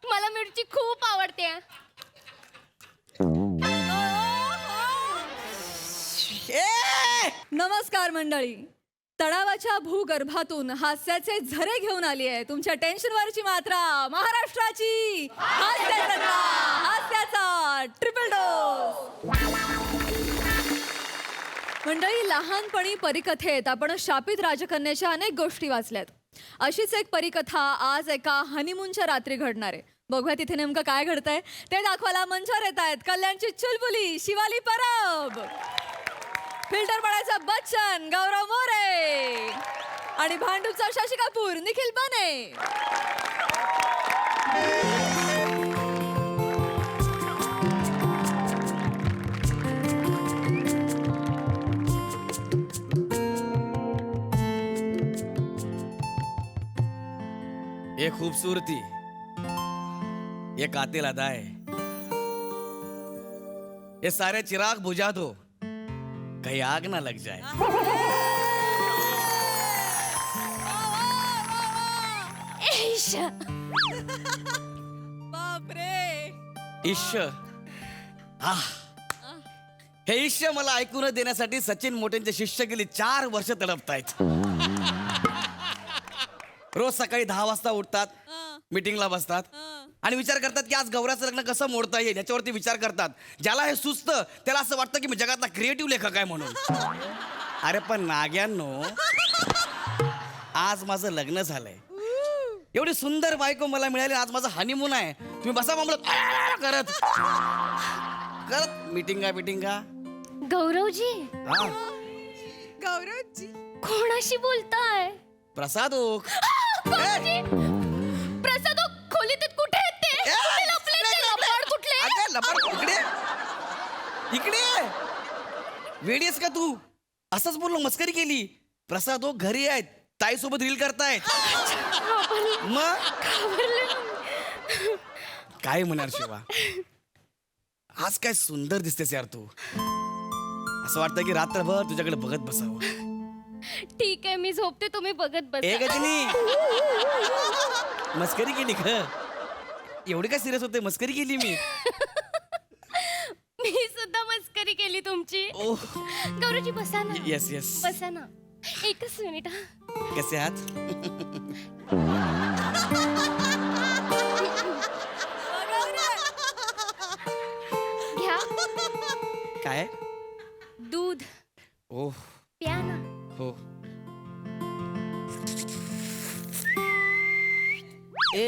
मला मिरची खूप आवडते. नमस्कार मंडळी. तळावाच्या भूगर्भातून हास्याचे झरे घेऊन आली आहे तुमच्या टेन्शनवरची मात्रा, महाराष्ट्राची हास्याचा ट्रिपल डोस. मंडळी, लहानपणी परिकथेत आपण शापित राजकन्याच्या अनेक गोष्टी वाचल्यात. अशीच एक परिकथा आज एका हनीमूनच्या रात्री घडणार आहे. बघूया तिथे नेमकं काय घडतंय ते दाखवायला मंचावर येत आहेत कल्याणची चुलबुली शिवाली परब, फिल्टर पडायचा बच्चन गौरव मोरे आणि भांडूपचा शशी कपूर निखिल बने. ये खूबसूरती, ये कातिल अदाएं, ये सारे चिराग बुझा दो, कहीं आग ना लग जाए. ऐश, बापरे. ईश्य, हे ईश्य मला ऐकून देण्यासाठी सचिन मोटेंचे शिष्य गेली 4 वर्ष तडपतायत. रोज सकाळी 10 वाजता उठतात, मीटिंगला बसतात आणि विचार करतात की आज गौराचं लग्न कसं मोडता येईल याच्यावरती विचार करतात. ज्याला हे सुचतं त्याला असं वाटतं की मी जगातला क्रिएटिव्ह लेखक आहे म्हणून. अरे पण नाग्यांनो, आज माझं लग्न झालंय, एवढी सुंदर बायको मला मिळाली, आज माझा हनीमून आहे. तुम्ही बसा मामला करत करत मीटिंगा. गौरवजी, गौरवजी कोणाशी बोलताय? प्रसाद ओक. गौरवजी, प्रसाद खोलीत कुठे आहेत ते? कुठे लपले ते? लबाड कुठले? अगं लबाड इकडे वेडीस का तू? असंच बोललो, मस्करी केली. प्रसाद ओक घरी आहेत, ताई सोबत रील करतायत. मग काय म्हणणार शिवा, आज काय सुंदर दिसतेस यार तू. असं वाटतं की रात्रभर तुझ्याकडे बघत बसावं. ठीक आहे, मी झोपते, तुम्ही बघत बसा. ए गजनी, मस्करी केली ग. एवढी काय सिरियस होते? मस्करी केली मी. मी सुद्धा मस्करी केली तुमची. ओह गौरवजी बसा ना. Yes yes. बसा ना, एकच मिनिट. कसे आहात? घ्या काय? दूध ओह प्या ना. हो. ए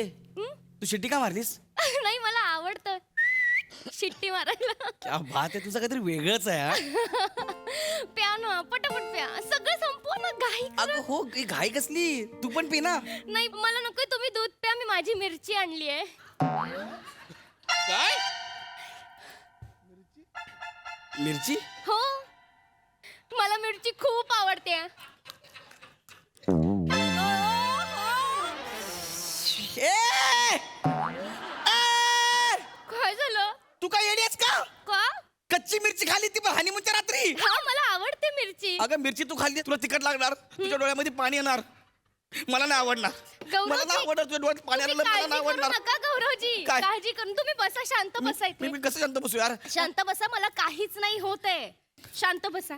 तू शिट्टी का मारलीस? नाही, मला आवडतं शिट्टी मारायला. क्या बात आहे, तुझं काहीतरी वेगळंच आहे हा. प्या ना, पटापट प्या, सगळं संपवा ना. घाई करा. अगं हो, ही घाई कसली? तू पण पी ना. नाही, मला नकोय, तुम्ही दूध प्या. मी माझी मिरची आणली आहे. काय? मिरची? हो, मला मिरची खूप आवडते. काय झालं? तू काय येडी आहेस का? का? कच्ची मिरची खाल्ली ती पण हनीमूनच्या रात्री. हा, मला आवडते मिरची. अगं मिरची तू खाल्ली, तुला तिखट लागणार, तुझ्या डोळ्यामध्ये पाणी येणार. मला नाही आवडणार. गौरवजी, मला नाही आवडणार, तुझ्या डोळ्यात पाणी आलं, तुम्ही मला काळजी नाही करू आवडणार. नका गौरवजी. काय? काळजी करून तुम्ही बसा, शांत बसा मी इथे. मी कसं शांत बसू यार? शांत बसा, मला काहीच नाही होत आहे. शांत बसा.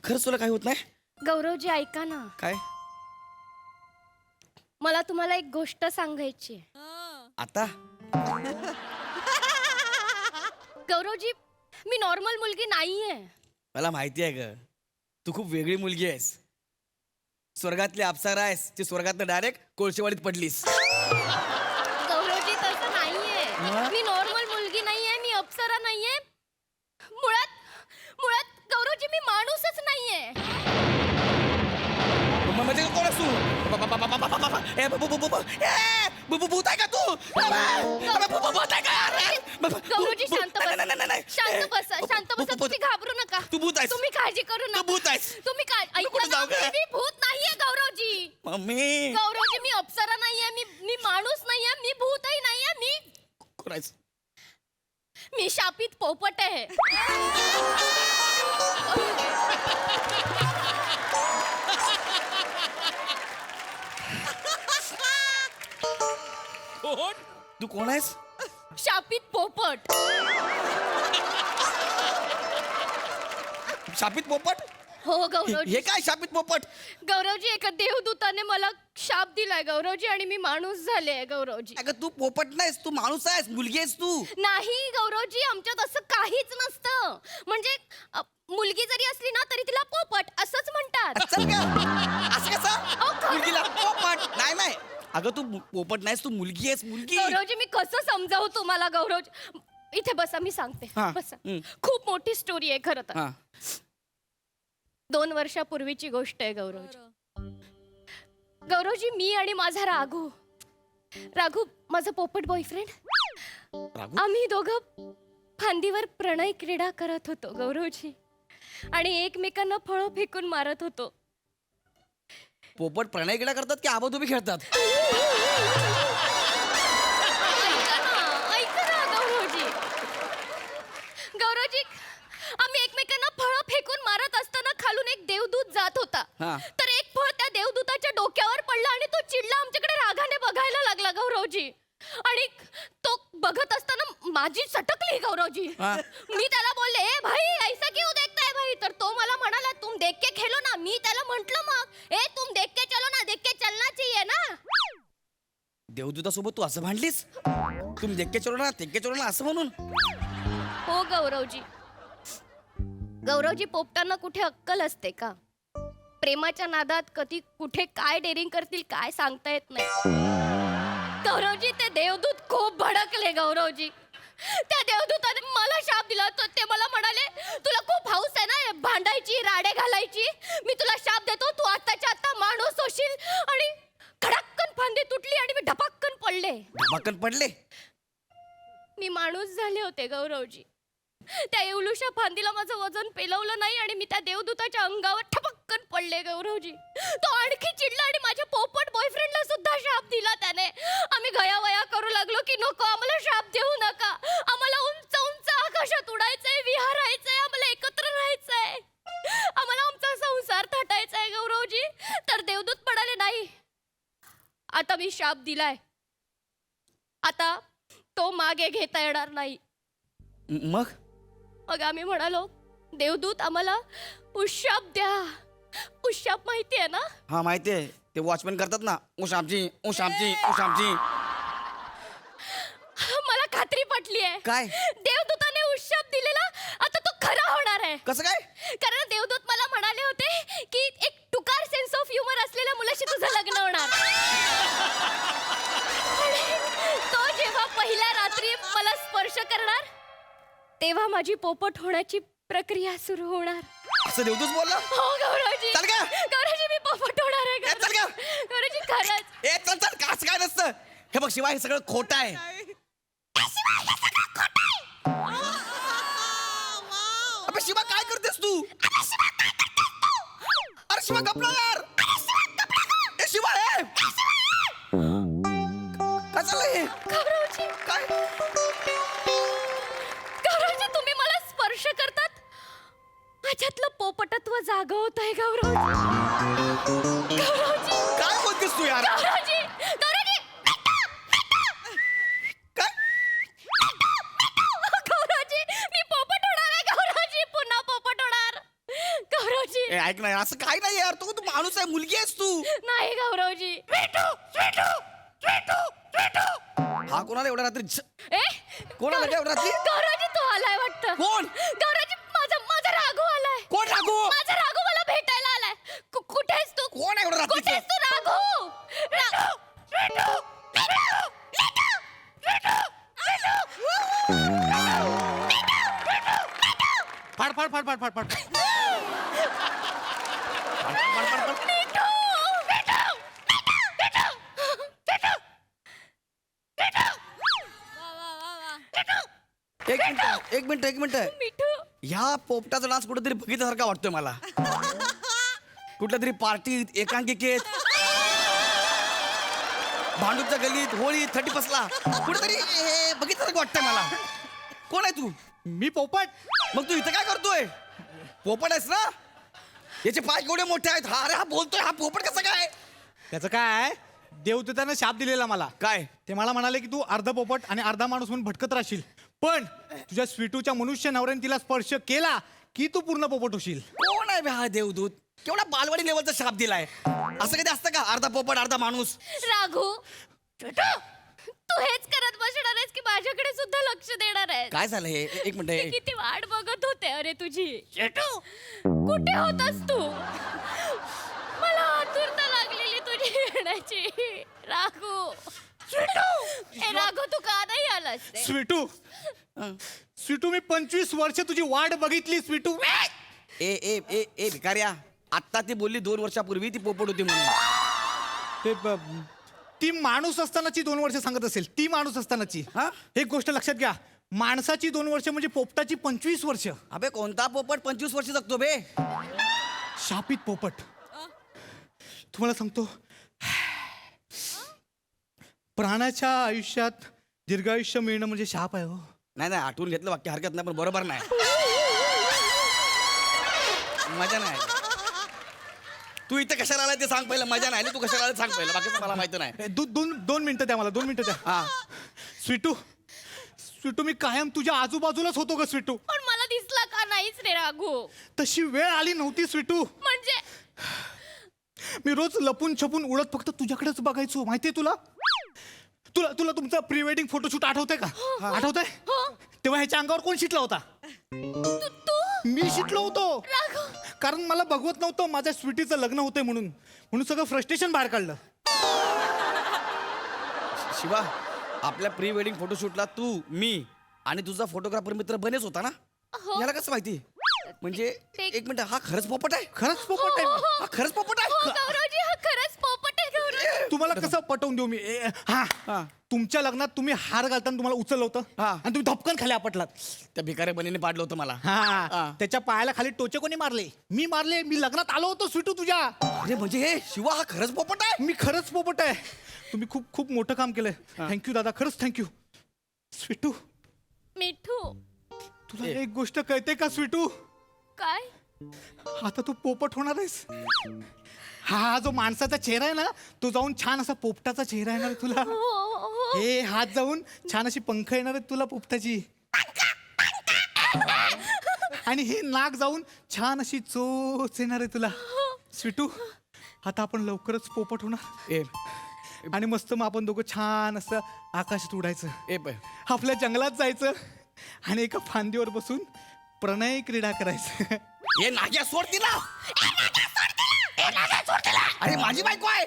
खरंच तुला काही होत नाही? गौरवजी ऐका ना, काय मला तुम्हाला एक गोष्ट सांगायची आहे. आता? गौरवजी, मी नॉर्मल मुलगी नाहीये. मला माहिती आहे ग, तू खूप वेगळी मुलगी आहेस. स्वर्गातली अप्सरा आहेस, ती स्वर्गातनं डायरेक्ट कोळशेवाडीत पडलीस. गौरवजी, तसं नाहीये. मग? मी नॉर्मल मुलगी नाहीये, मी अप्सरा नाहीये. मुळात मुळात गौरवजी, मी माणूसच नाहीये. म्हणजे कोण असू? भूत आहे का तू? भूत आहे का? गौरवजी, शांत बसा. शांत बसा, शांत बसा. तुम्ही घाबरू नका. तू भूत आहेस. तुम्ही काळजी करू तू नका. भूत आहेस. तुम्ही काय ऐका कुठे ना, जाऊ गं? मी भूत नाहीये गौरवजी. मम्मी गौरवजी, मी अप्सरा नाहीये, मी माणूस नाहीये, मी भूतही नाहीये. कोणायचं? मी शापित पोपट आहे. तू कोण आहेस? शापित पोपट. शापित पोपट? हो गौरवजी. हे काय शापित पोपट? गौरवजी, एका देवदूताने मला शाप दिलाय गौरवजी, आणि मी माणूस झाले गौरवजी. अगं तू पोपट नाहीस, तू माणूस आहेस, मुलगी आहेस तू. नाही गौरवजी, आमच्यात असं काहीच नसतं. म्हणजे मुलगी जरी असली ना तरी तिला पोपट असंच म्हणतात. चल का? असं अहो, कसं? खरं. मुलगीला पोपट नाही नाही. अगं तू पोपट नाहीस, तू मुलगी आहेस, मुलगी. गौरवजी, मी कसं समजावू तुम्हाला गौरवजी? इथे बसा, मी सांगते. हा. बसा. हं. खूप मोठी स्टोरी आहे खरं तर. हा 2 वर्षापूर्वीची गोष्ट आहे गौरवजी. गौरवजी, मी आणि माझा राघू माझा पोपट बॉयफ्रेंड, राघू आम्ही दोघं फांदीवर प्रणय क्रीडा करत होतो गौरवजी, आणि एकमेकांना फळं फेकून मारत होतो. पोपट प्रणय क्रीडा करतात की आबाधुबी खेळतात? ऐका ना गौरवजी. गौरवजी, आम्ही एकमेकांना फळं फेकून मारत असताना खालून एक देवदूत जात होता. हा. तर एक फळ त्या देवदूताच्या डोक्यावर पडलं आणि तो चिडला, आमच्याकडे रागाने बघायला लागला गौरवजी. आणि तो बघत असताना माझी सटकली गौरवजी. हा. मी त्याला बोलले, ए भाई ऐसा क्यों देखता है भाई? तर तो मला म्हणाला, तुम देख के खेलो ना. मी त्याला म्हंटल, मग ए तुम देख के चलो ना, देख के चलना चाहिए ना. देवदूतासोबत तू असं भांडलीस? तुम्ही देक्के चलो ना, तेक्के चलो ना असं म्हणून? हो गौरवजी. गौरवजी, पोपटांना कुठे अक्कल असते का? प्रेमाच्या नादात कधी कुठे काय डेअरिंग करतील काय सांगता येत नाही. गौरवजी, ते देवदूत खूप भडकले गौरवजी. त्या देवदूताने मला शाप दिला. ते मला म्हणाले, तुला खूप हौस आहे ना भांडायची, राडे घालायची, मी तुला शाप देतो, तू आत्ताच्या आत्ता माणूस होशील. आणि धडक्कन फांदी तुटली आणि मी ढपाक्कन पडले. धमाकन पडले? मी माणूस झाले होते गौरवजी. त्या एवढूशा फांदीला माझं वजन पेलवलं नाही आणि मी त्या देवदूताच्या अंगावर ठपक्कन पडले गौरवजी. तो आणखी चिडला आणि माझ्या पोपट बॉयफ्रेंडला सुद्धा शाप दिला त्याने. आम्ही गयावया करू लागलो की नको, आम्हाला शाप देऊ नका, आम्हाला उंच उंच आकाशात उडायचंय, विहारायचंय, आम्हाला एकत्र राहायचंय, आम्हाला आमचा संसार थाटायचाय गौरवजी. तर देवदूत म्हणाले, नाही, आता मी शाप दिलाय, आता तो मागे घेता येणार नाही. मग मग आम्ही म्हणालो, देवदूत आम्हाला उशाप द्या. उशाप माहिती आहे ना? हा माहितीये, ते वॉचमॅन करतात ना, उशामची उशामची उशामची. मला खात्री पटली आहे. काय? देवदूताने उशाप दिलेला आता तो खरा होणार आहे. कसं काय? कारण देवदूत मला म्हणाले होते की एक टुकार सेन्स ऑफ ह्युमर असलेल्या मुलाशी तुझं लग्न होणार. आणि तो जेव्हा पहिल्या रात्री मला स्पर्श करणार तेव्हा माझी पोपट होण्याची प्रक्रिया सुरू होणार. असं देवदूत बोलला? हो गौरवजी. चल का? गौरवजी, मी पोपट होणार आहे ए, चल का? गौरवजी, खरंच. ए चल चल, काच काय नसतं. हे बघ शिवाय, हे सगळं खोटं आहे. अबे शिवा, काय करतेस तू? अरे शिवा, गपला यार. ए शिवा, ए काय चाललंय? गौरवजी, काय? गौरवजी, तुम्ही मला स्पर्श करतात, माझ्यातलं पोपटत्व जागं होत आहे गौरवजी. गौरवजी, काय बोलतेस तू यार? गौरवजी, गौरवजी, काय? गौरवजी, मी पोपट होणार आहे गौरवजी, पुन्हा पोपट होणार गौरवजी. ए ऐक ना, असं काय नाही यार, तू माणूस आहे, मुलगी आहेस तू. नाही गौरवजी. हा कोणाला एवढ्या रात्री ए, कोणाला काय एवढ्या रात्री? गौरवजी, तो आलाय वाटतं. कोण? गौरवजी, माझा राघू आलाय. कोण राघू? माझा राघू मला भेटायला आलाय. कुठेस तू? कोण आहे एवढं रात्रीचं? कुठेस तू राघू? फाड फाड फाड फाड फाड फाड. एक मिनिट. मिठू, ह्या पोपटाचा डान्स कुठेतरी बघितल्यासारखा वाटतोय मला. कुठल्या तरी पार्टीत, एकांकिकेत, भांडूपच्या गलीत, होळी, 31ला कुठेतरी हे बघितल्यासारखं वाटतंय मला. कोण आहे तू? मी पोपट. मग तू इथं काय करतोय? पोपट आहेस ना? याचे पाय केवढे मोठे आहेत. हा, अरे हा बोलतोय, हा पोपट कसं काय? त्याचं काय, देवदूतानं शाप दिलेला मला. काय ते मला म्हणाले की तू अर्धा पोपट आणि अर्धा माणूस म्हणून भटकत राहशील, पण तुझ्या स्वीटूच्या मनुष्य नवऱ्याने तिला स्पर्श केला की तू पूर्ण पोपट होशील. कोण आहे बे हा देवदूत? केवढा बालवाडी लेवलचा शाप दिलाय. असं कधी असतं का? अर्धा पोपट अर्धा माणूस. राघू तू हेच करत बसणार आहेस की माझ्याकडे सुद्धा लक्ष देणार आहेस? काय झालं हे? एक मी मिनिट. किती वाट बघत होते अरे तुझी. कुठे होतास तू? मला आतुरता लागलेली तुझी येण्याची. राघू ए राघू तू का नाही आलास रे? स्वीटू स्वीटू मी 25 वर्ष तुझी वाट बघितली स्वीटू. ए ए ए ए भिकाऱ्या, आत्ता ती बोलली 2 वर्षापूर्वी ती पोपट होती म्हणून. ते ती माणूस असतानाची 2 वर्ष सांगत असेल. ती माणूस असतानाची. हा? एक गोष्ट लक्षात घ्या, माणसाची 2 वर्ष म्हणजे पोपटाची 25 वर्ष. अबे कोणता पोपट 25 वर्ष जगतो बे? शापित पोपट. तुम्हाला सांगतो, प्राण्याच्या आयुष्यात दीर्घायुष्य मिळणं म्हणजे शाप आहे हो. नाही नाही, आठवून घेतलं वाक्य हरकत नाही, पण बरोबर नाही. मजा नाही आली. तू इथे कशाला आलाय ते सांग पहिलं. मजा नाही आली, तू कशाला आलाय सांग पहिलं. बाकीचं मला माहिती नाही. दोन मिनिटं द्या मला, 2 मिनिटं द्या. हा. स्वीटू स्वीटू मी कायम तुझ्या आजूबाजूलाच होतो ग स्वीटू. पण मला दिसला का नाहीच रे राघू? तशी वेळ आली नव्हती स्वीटू. म्हणजे मी रोज लपून छपून उडत फक्त तुझ्याकडेच बघायचो. माहितीये तुला तुला तुला तुमचा प्री वेडिंग फोटोशूट आठवतंय का? आठवतंय? तेव्हा ह्याच्या अंगावर कोण शिटला होता? मी शिटलो होतो. राघू कारण मला बघवत नव्हतं माझ्या स्वीटीचं लग्न होतंय म्हणून सगळं फ्रस्ट्रेशन बाहेर काढलं. शिवा, आपल्या प्री वेडिंग फोटोशूटला तू, मी आणि तुझा फोटोग्राफर मित्र बनेच होता ना? हो. याला कसं माहिती? म्हणजे ते- एक मिनिट, हा खरंच पोपट आहे? खरंच पोपट आहे. हा खरंच पोपट हो आहे? गौरवजी हा खरंच पोपट आहे गौरव. तुम्हाला कसं पटवून देऊ मी? हा. तुमच्या लग्नात तुम्ही हार घालताना तुम्हाला उचललं होतं हा. आणि तुम्ही धपकन खाली आपटलात. त्या भिकाऱ्या बनीने पाडलं होतं मला. हा. त्याच्या पायाला खाली टोचे कोणी मारले? मी मारले. मी लग्नात आलो होतो स्वीटू तुझ्या. अरे म्हणजे हे शिवा हा खरंच पोपट आहे? मी खरंच पोपट आहे. तुम्ही खूप खूप मोठं काम केलंय. थँक्यू दादा, खरंच थँक्यू. स्वीटू मिठू तुला एक गोष्ट कळते का स्वीटू? काय? आता तू पोपट होणार आहेस. हा जो माणसाचा चेहरा आहे ना, तो जाऊन छान असा पोपटाचा चेहरा येणार आहे तुला. हो हे हात जाऊन छान अशी पंख येणार आहेत तुला पोपटाची. आणि हे नाक जाऊन छान अशी चोच येणार आहे तुला. स्वीटू आता आपण लवकरच पोपट होणार ए आणि मस्त मग आपण दोघं छान असं आकाशात उडायचं. ए आपल्या जंगलात जायचं आणि एका फांदीवर बसून प्रणय क्रीडा करायचं. हे नाग्या सोड तिला. अरे माझी बायको आहे.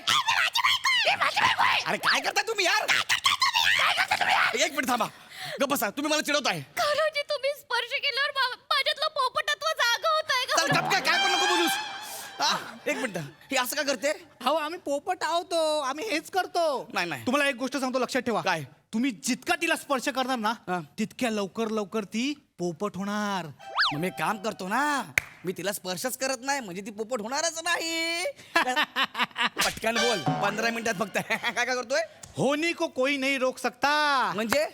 अरे काय करताय तुम्ही यार? एक मिनिट थांबा, गप्प बसा. तुम्ही मला चिडवताय. गौरवजी तुम्ही स्पर्श केल्यावर माझ्यातलं पोपटत्व जागं होत आहे चल गप काय पण नको बोलूस. हा, एक मिनिट, हे असं का करते? हो आम्ही पोपट आहोत, आम्ही हेच करतो. नाही. तुम्हाला एक गोष्ट सांगतो, लक्षात ठेवा. काय? तुम्ही जितका तिला स्पर्श करणार हा. ना, तितक्या लवकर ती पोपट होणार. मग मी काम करतो ना, मी तिला स्पर्शच करत नाही म्हणजे ती पोपट होणारच नाही. पटकन बोल, 15 मिनिटात फक्त. काय करतोय? होनी को कोई नहीं रोक सकता. म्हणजे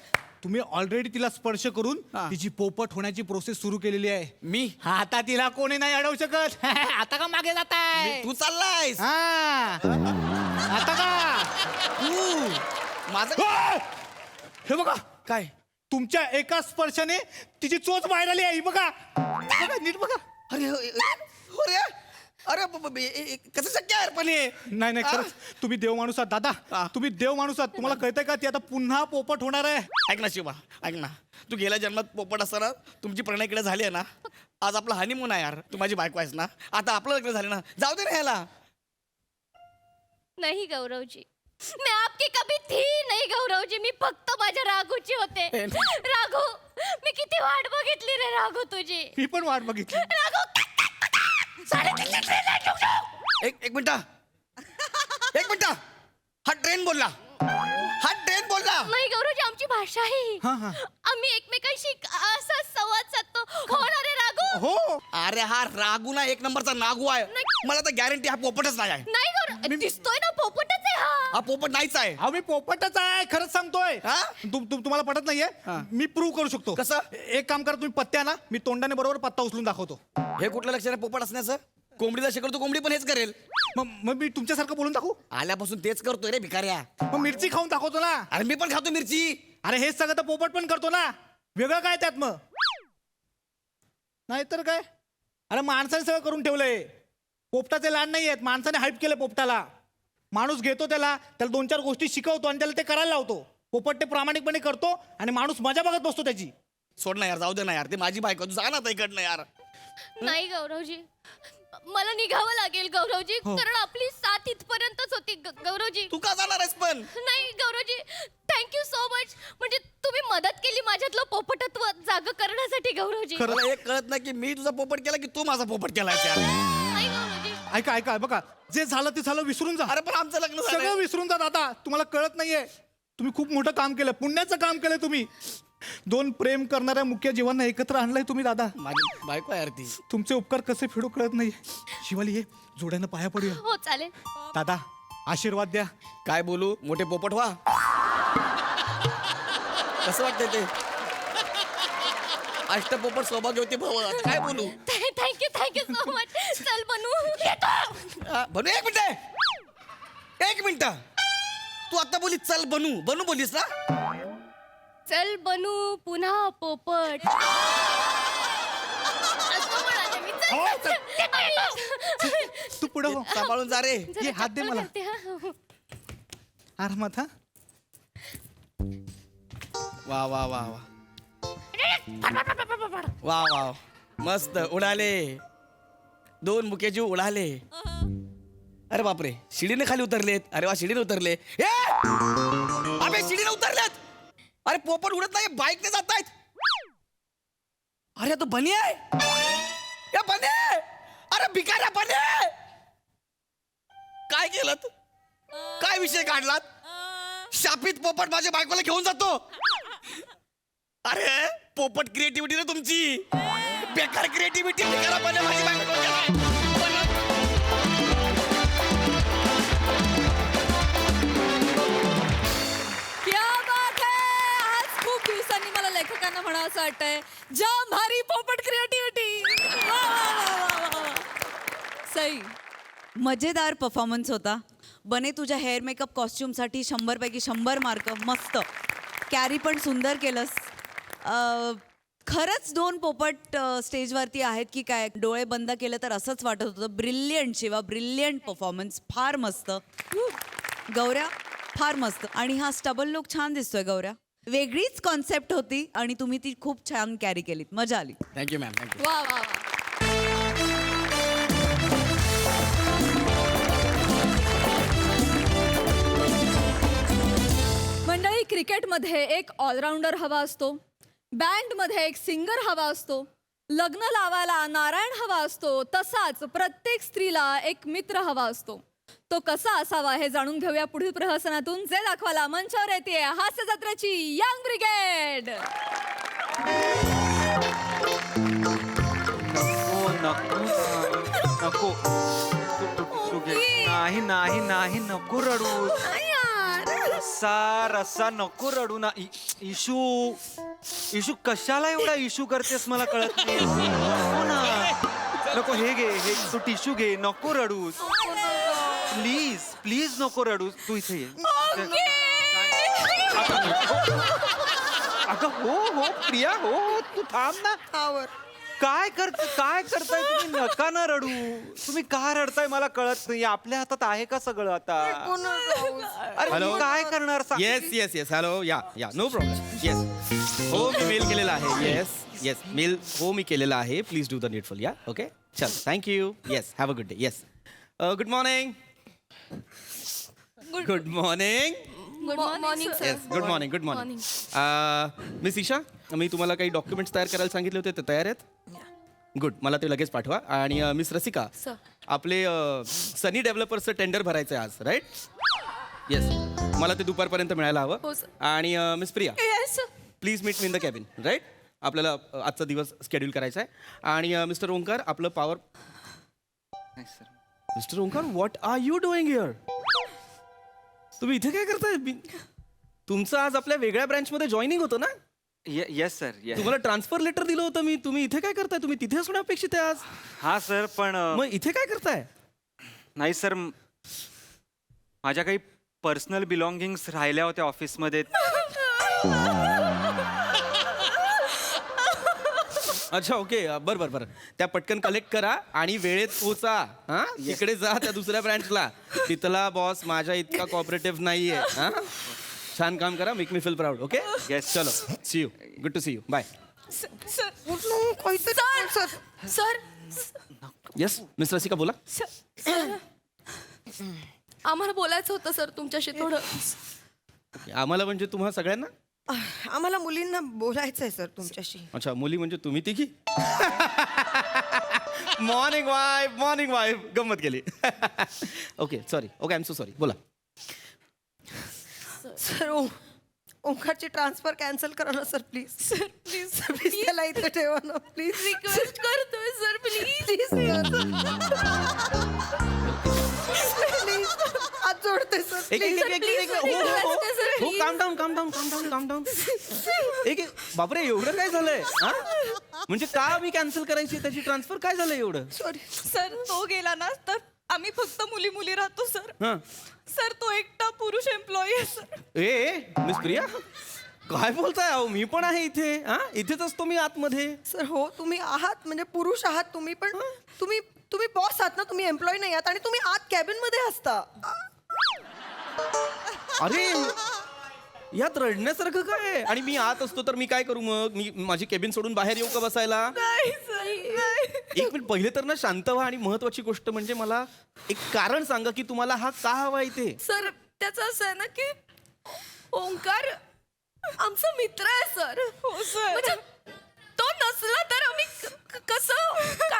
तुम्ही ऑलरेडी तिला स्पर्श करून हा. तिची पोपट होण्याची प्रोसेस सुरू केलेली आहे. मी? आता तिला कोणी नाही अडवू शकत. आता का मागे जाताय? तू चाललायस? आता का? तू माझं हे बघा, काय? तुमच्या एका स्पर्शाने तिची चोच बाहेर आली आहे. बघा बघा, नीट बघा. अरे अरे अरे कसं शक्य आहे पण हे? नाही खरंच तुम्ही देव माणूस आहात दादा. हा. तुम्ही देव माणूस आहात. तुम्हाला कळतंय का ती आता पुन्हा पोपट होणार आहे? ऐक ना शिवा, ऐक ना. तू गेल्या जन्मात पोपट असताना तुमची प्रणयकडे झाली आहे ना, आज आपला हनीमून आहे यार. तू माझी बायको आहेस ना, आता आपलं लग्न झालं ना, जाऊ दे ना ह्याला. नाही गौरवजी, मैं आपकी कभी थी नाही गौरवजी. मी फक्त माझ्या राघूची होते. राघू मी किती वाट बघितली रे राघू तुझी. मी पण वाट बघितली. राघू एक मिनिट, एक मिनिट. हा ट्रेन बोलला, हा ट्रेन बोलला. नाही गौरवजी आमची भाषा आहे. हा. आम्ही एकमेकांशी असा संवाद साधतो. हो ना रे राघू? हो अरे हा रागू ना एक नंबरचा नागू आहे. नाही. मला तर गॅरंटी हा पोपटच नाही आहे. नाही गौरव दिसतोय ना पोपटच आहे हा. हा पोपट नाहीच आहे. अहो मी पोपटच आहे, खरंच सांगतोय. हा? तुम्हाला पटत नाहीये? हा. मी प्रूव्ह करू शकतो. कसं? एक काम करा, तुम्ही पत्त्या ना, मी तोंडाने बरोबर पत्ता उचलून दाखवतो. हे कुठलं लक्षण आहे पोपट असण्याचं? कोंबडीला शिकवतो कोंबडी पण हेच करेल. मग मी तुमच्यासारखं बोलून दाखवू? आल्यापासून तेच करतोय रे भिकाऱ्या. मग मिरची खाऊन दाखवतो ना. अरे मी पण खातो मिरची. अरे हेच सगळं तर पोपट पण करतो ना. वेगळं काय त्यात मग? नाहीतर काय. अरे माणसाने सगळं करून ठेवलंय. पोपटाचे लाड नाही आहेत, माणसाने हाईप केलं पोपटाला. माणूस घेतो त्याला 2-4 गोष्टी शिकवतो आणि त्याला ते करायला लावतो. पोपट ते प्रामाणिकपणे करतो आणि माणूस मजा बघत बसतो त्याची. सोड ना यार, जाऊ दे ना यार, ते माझी बायको, तू जा ना आता इकडनं यार. नाही गौरवजी, मला निघावं लागेल गौरवजी, कारण आपली साथ इथपर्यंतच होती गौरवजी. तू का जाणार आहेस पण? नाही गौरवजी, थँक्यू सो मच. म्हणजे तुम्ही मदत केली माझ्यातलं पोपटत्व जाग करण्यासाठी गौरवजी. खरं एक कळत नाही की मी तुझा पोपट केला की तू माझा पोपट केला यार. नाही गौरवजी. ऐका बघा, जे झालं ते झालं, विसरून जा. अरे पण आमचं लग्न सगळं झालं. विसरून जा दादा. तुम्हाला कळत नाहीये, तुम्ही खूप मोठं काम केलं, पुण्याचं काम केलं तुम्ही. 2 प्रेम करणाऱ्या मुख्य जीवांना एकत्र आणलंय तुम्ही दादा. माझी बायको यार ती. तुमचे उपकार कसे फेडू कळत नाही. शिवाली ये, जोड्यानं पाया पडूया. हो चालेल. दादा आशीर्वाद द्या. काय बोलू, मोठे पोपट व्हा. कसं वाटतंय ते? अष्टपोपट सौभाग्य होते भाऊ. आता काय बोलू? Thank you so much. चल बनू. बनू. एक मिनिट. तू आता बोली चल बनू. बनू बोलीस ना? चल बनू पुन्हा पोपट. असं म्हणाले मी. चल. तू पुढे हो. सांभाळून जा रे. ये हात दे मला. करते, हा. आरामात. हा वा वा वा वा वा वा, मस्त उडाले. 2 मुकेजीव उडाले. अरे बापरे, शिडीने खाली उतरलेत. अरे वा, शिडीने उतरले. अबे शिडीने उतरलेत. अरे पोपट उडत नाही, बाईकने जात आहेत. अरे तो बनी आहे. या बने. अरे भिकाऱ्या बने. काय केलं? काय विषय काढलात? शापित पोपट माझ्या बायकोला घेऊन जातो. अरे पोपट क्रिएटिव्हिटी ना तुमची. बेकार क्रिएटिव्हिटी. भिकारा बने माझी बायको. क्या बात है. आज खूप दिवसांनी मला लेखकांना म्हणावं असं वाटतंय, जाम भारी पोपट क्रिएटिव्हिटी. सई. मजेदार परफॉर्मन्स होता. बने, तुझ्या हेअर मेकअप कॉस्ट्युमसाठी 100 पैकी 100 मार्क. मस्त. कॅरी पण सुंदर केलंस. खरंच 2 पोपट स्टेजवरती आहेत की काय? डोळे बंद केलं तर असंच वाटत होतं. Brilliant Shiva, brilliant performance. फार मस्त. गौऱ्या फार मस्त. आणि हा स्टबल लुक छान दिसतोय गौऱ्या. वेगळीच कॉन्सेप्ट होती आणि तुम्ही ती खूप छान कॅरी केलीत. मजा आली. Thank you ma'am. थँक्यू. वा वा वा. मंडळी, क्रिकेटमध्ये एक ऑलराऊंडर हवा असतो, बँडमध्ये एक सिंगर हवा असतो, लग्न लावायला नारायण हवा असतो, तसाच प्रत्येक स्त्रीला एक मित्र हवा असतो. तो कसा असावा हे जाणून घेऊया पुढील प्रहसनातून. जे दाखवायला मंचावर येते हास्य जत्रेची यंग ब्रिगेड. नको नाही नाही नाही, नको रडू. रस्सा नको रडू ना. इशू कशाला एवढा इशू करतेस मला कळत नाही. नको ना. नको, हे घे, हे तू टिश्यू घे. नको रडूस प्लीज. प्लीज नको रडूस. तू इथे ये. अगं हो प्रिया, हो तू थांब ना. काय करताय तुम्ही? नका ना रडू. तुम्ही का रडताय मला कळत नाही. आपल्या हातात आहे का सगळं आता? अरे तुम्ही काय करणार? Yes hello. या नो प्रॉब्लेम. येस हो, मी मेल केलेला आहे. येस मेल हो मी केलेला आहे. Please do the needful. या ओके चल. Thank you. Yes have a good day. Yes good morning. Good morning. Morning sir. Yes good morning. Miss Isha, मी तुम्हाला काही डॉक्युमेंट्स तयार करायला सांगितले होते, ते तयार आहेत? गुड. मला ते लगेच पाठवा. आणि मिस रसिका, सर. आपले सनी डेव्हलपर्सचं टेंडर भरायचं आहे आज, राईट? येस, मला ते दुपारपर्यंत मिळायला हवं. हो, सर. आणि miss Priya, yes please meet me in the cabin, right? आपल्याला आजचा दिवस शेड्यूल करायचा आहे. आणि मिस्टर ओंकार, आपलं power. Mister Omkar, what are you doing here? तुम्ही इथे काय करताय? तुमचं आज आपल्या वेगळ्या ब्रँचमध्ये जॉईनिंग होतं ना? Yes sir yes. तुम्हाला ट्रान्सफर लेटर दिलं होतं मी. तुम्ही इथे काय करताय? तुम्ही तिथे असणं अपेक्षित आहे आज. हा सर पण मग इथे काय करताय? नाही सर माझ्या काही पर्सनल बिलॉंगिंग्स राहिल्या होत्या ऑफिसमध्ये. अच्छा ओके बरं त्या पटकन कलेक्ट करा आणि वेळेत पोचा. हा इकडे जा त्या दुसऱ्या ब्रँचला. तिथला बॉस माझ्या इतका कॉपरेटिव्ह नाहीये. हा छान काम करा. Make me feel proud. Okay Yes. चलो see you. Good to see you. Bye. Sir yes miss Rasika बोला. आम्हाला बोलायचं होतं सर तुमच्याशी थोडं. आम्हाला म्हणजे तुम्हा सगळ्यांना? आम्हाला मुलींना बोलायचं आहे सर तुमच्याशी. अच्छा मुली म्हणजे तुम्ही तिघी? मॉर्निंग वाईफ गंमत केली. Okay sorry. Okay I am so sorry. बोला. सर ओंकारची ट्रान्सफर कॅन्सल करा ना sir please. Sir please please त्याला इथे ठेवा ना प्लीज. रिक्वेस्ट करतोय सर प्लीज. प्लीज हात जोडते सर एक हो काम डाऊन. एक बापरे एवढं काय झालंय? हा म्हणजे का मी कॅन्सल करायची त्याची ट्रान्सफर? काय झालंय एवढं? सॉरी. सर तो गेला ना तर आम्ही फक्त मुली राहतो सर. हा सर तो एकटा पुरुष एम्प्लॉई आहे सर. ए मिस प्रिया काय बोलताय? अहो मी पण आहे इथे. हा इथेच असतो मी आतमध्ये. सर हो तुम्ही आहात म्हणजे पुरुष आहात तुम्ही पण तुम्ही बॉस आहात ना. तुम्ही एम्प्लॉई नाही आहात आणि तुम्ही आत कॅबिन मध्ये असता. अरे यात रडण्यासारखं काय आहे? आणि मी आत असतो तर मी काय करू मग? मी माझी केबिन सोडून बाहेर येऊ का बसायला? एक मिनिट पहिले तर ना शांत व्हा. आणि महत्वाची गोष्ट म्हणजे मला एक कारण सांगा की तुम्हाला हा का हवा इथे? सर त्याचं असं आहे ना की ओंकार आमचा मित्र आहे सर. हो सर. तो नसला तर आम्ही कसं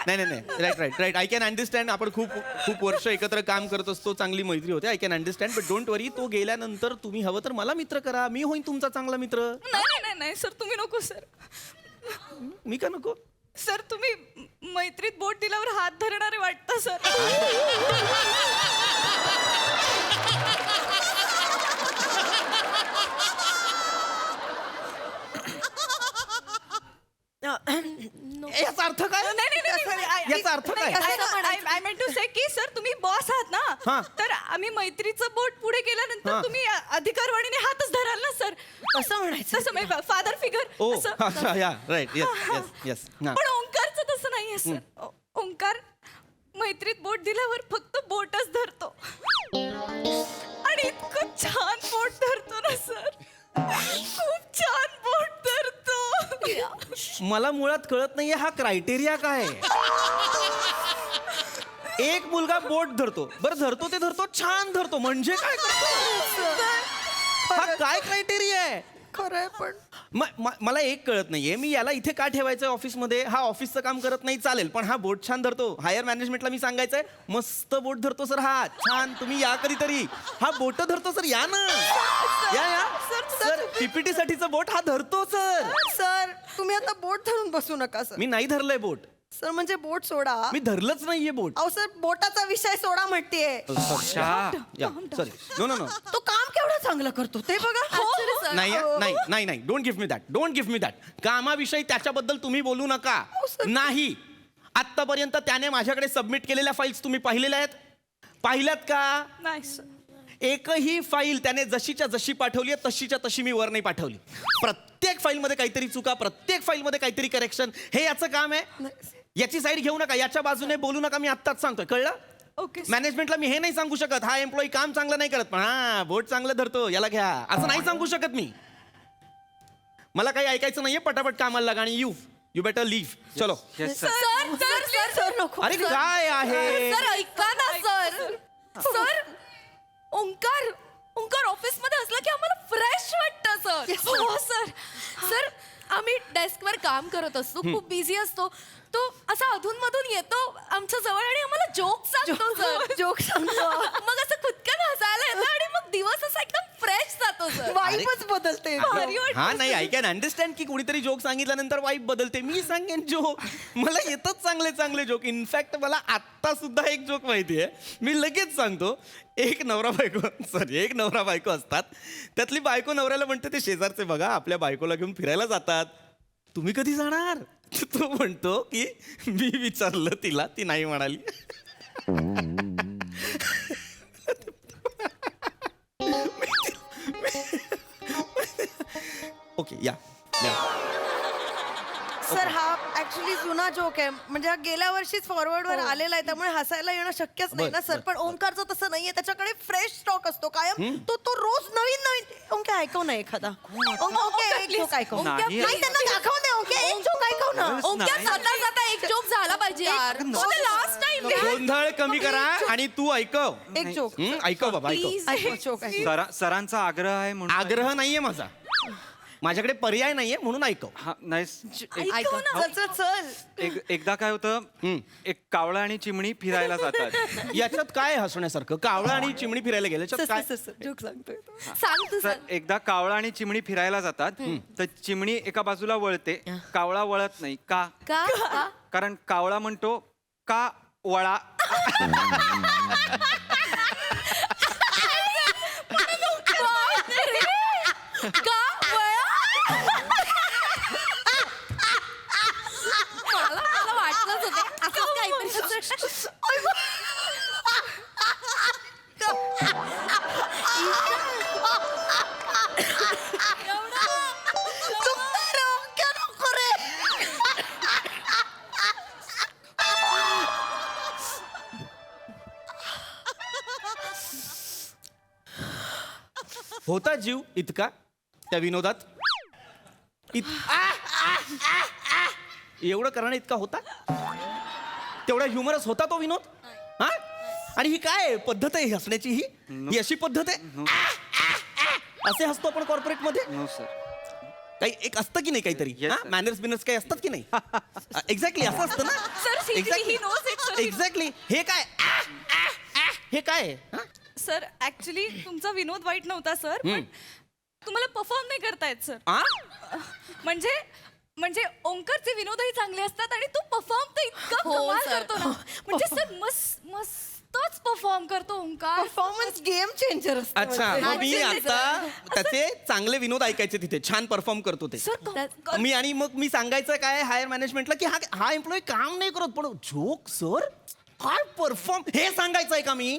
नाही राईट आय कॅन अंडरस्टँड. आपण खूप वर्ष एकत्र काम करत असतो. चांगली मैत्री होते. I can understand. But don't worry. तो गेल्यानंतर तुम्ही हवं तर मला मित्र करा. मी होईन तुमचा चांगला मित्र. नाही सर तुम्ही नको सर. मी का नको? सर तुम्ही मैत्रीत बोट दिल्यावर हात धरणारे वाटतं सर. याचा अर्थ काय? याचा अर्थ काय? आय मेंट टू से की सर तुम्ही बॉस आहात हा. ना तर आम्ही मैत्रीचं बोट पुढे हा. केल्यानंतर तुम्ही अधिकारवाणीने हातच धराल ना सर. असं म्हणायचं. तसं फादर फिगर. ओ अच्छा या राईट येस पण ओंकारचं तसं नाहीये सर. ओंकार मैत्रीत बोट दिल्यावर फक्त बोटच धरतो आणि इतकं छान बोट धरतो ना सर. खूप छान बोट धरतो. मला मुळात कळत नाहीये हा क्रायटेरिया काय आहे. एक मुलगा बोट धरतो. बरं धरतो ते धरतो छान धरतो म्हणजे काय करतो? हा काय क्रायटेरिया आहे? खरंय पण मला एक कळत नाहीये. मी याला इथे का ठेवायचं ऑफिसमध्ये? हा ऑफिसचं काम करत नाही चालेल पण हा बोट छान धरतो. हायर मॅनेजमेंटला मी सांगायचंय मस्त बोट धरतो सर हा छान. तुम्ही या कधीतरी. हा बोट धरतो सर. या ना या सर. पीपीटी साठीचं बोट हा धरतो सर. सर तुम्ही आता बोट धरून बसू नका सर. मी नाही धरलंय बोट. सर म्हणजे बोट सोडा. मी धरलंच नाहीये बोट. अहो सर बोटाचा विषय सोडा म्हणतेय. सॉरी नो तो काम केवढं चांगलं करतो ते बघा. नाही डोंट गिव्ह मी दॅट. कामाविषयी त्याच्याबद्दल तुम्ही बोलू नका. नाही आतापर्यंत त्याने माझ्याकडे सबमिट केलेल्या फाईल्स तुम्ही पाहिलेल्या आहेत? पाहिल्यात का? नाही सर. एकही फाईल त्याने जशीच्या जशी पाठवली आहे तशीच्या तशी मी वर नाही पाठवली. प्रत्येक फाईलमध्ये काहीतरी चुका, प्रत्येक फाईलमध्ये काहीतरी करेक्शन. हे याचं काम आहे. याची साईड घेऊ नका. याच्या बाजूने बोलू नका. मी आत्ताच सांगतोय. कळलं? ओके मॅनेजमेंटला मी हे नाही सांगू शकत हा एम्प्लॉई काम चांगलं नाही करत पण हा बोट चांगलं धरतो याला घ्या असं नाही सांगू शकत मी. मला काही ऐकायचं नाहीये. पटापट कामाला लागा आणि यू बेटर लीव्ह. चलो. सर नको. अरे काय आहे? सर ऐका ना सर. सर ओंकार ऑफिस मध्ये असला की आम्हाला फ्रेश वाटतं सर. हो सर. सर आम्ही डेस्कवर काम करत असतो खूप बिझी असतो तो असा अधूनमधून येतो आमच्या जवळ आणि आम्हाला जोक सांगतो सर. जोक सांगतो. मग असं खुदकन हसायला येतं आणि मग दिवस असा एकदम फ्रेश जातो सर. वाईबच बदलते. भारी वाटतं. हा नाही आय कॅन अंडरस्टँड की कोणीतरी जोक सांगितल्यानंतर वाईब बदलते. मी सांगेन जोक, मला येतच चांगले चांगले जोक. इनफॅक्ट मला आत्ता सुद्धा एक जोक माहिती आहे, मी लगेच सांगतो. एक नवरा बायको असतात. त्यातली बायको नवऱ्याला म्हणते ते शेजारचे बघा आपल्या बायकोला घेऊन फिरायला जातात, तुम्ही कधी जाणार? तो म्हणतो की मी विचारलं तिला, ती नाही म्हणाली. ओके या सर हा ऍक्च्युली जुना जोक आहे, म्हणजे हा गेल्या वर्षीच फॉरवर्ड वर आलेला आहे, त्यामुळे हसायला येणं शक्यच नाही ना सर. पण ओंकारचं तसं नाहीये, त्याच्याकडे फ्रेश स्टॉक असतो कायम. तो रोज नवीन नवीन. ओंके ऐकव ना एखादा. ओंके एक जोक ऐकव. नाही. नाही त्यांना दाखव ना. ओंके एक जोक ऐकव ना. ओंक्या जाता जाता एक जोक झाला पाहिजे यार. लास्ट टाइम गोंधळ कमी करा आणि तू ऐकव. एक जोक ऐकव बाबा ऐकव. ऐकव जोक ऐकव. सरांचा आग्रह आहे म्हणून आग्रह नाहीये माझा, माझ्याकडे पर्याय नाहीये म्हणून ऐकव. हा नाही ऐकव ना. चल चल चल. एकदा काय होतं, एक कावळा आणि चिमणी फिरायला जातात. याच्यात काय हसण्यासारखं? कावळा आणि चिमणी फिरायला गेले याच्यात काय? जोक सांगतोय. सांग तू तर एकदा कावळा आणि चिमणी फिरायला जातात, तर चिमणी एका बाजूला वळते, कावळा वळत नाही. का? का? कारण कावळा म्हणतो का वळा. का मला वाटलंच होतं असंच काहीतरी. होता जीव इतका त्या विनोदात? एवढं करणं इतका होता? तेवढा ह्युमरस होता तो विनोद? हा? आणि ही काय पद्धत आहे हसण्याची? ही अशी पद्धत आहे? असे हसतो आपण कॉर्पोरेट मध्ये? No sir. काही एक असतं की नाही काहीतरी? Yes, sir. मॅनर्स बिनर्स काही असतात की नाही? एक्झॅक्टली असं असतं ना. Sir, he knows it, sir. Exactly. हे काय हे काय आहे? हा? सर ऍक्च्युली तुमचा विनोद वाईट नव्हता सर, पण तुम्हाला परफॉर्म नाही करता येत सर. आ? म्हणजे ओंकारचे विनोदही चांगले असतात आणि तो परफॉर्म तर इतका हो, कमाल sir. करतो ना. म्हणजे सर मस्तच परफॉर्म करतो ओंकार. परफॉर्मन्स गेम चेंजर असतो. अच्छा मग मी आता त्याचे चांगले विनोद ऐकायचे तिथे, छान परफॉर्म करतो ते. मग मी सांगायचं काय हायर मॅनेजमेंटला की हा एम्प्लॉई काम नाही करत, पण जोक सर काय परफॉर्म हे सांगायचंय का मी?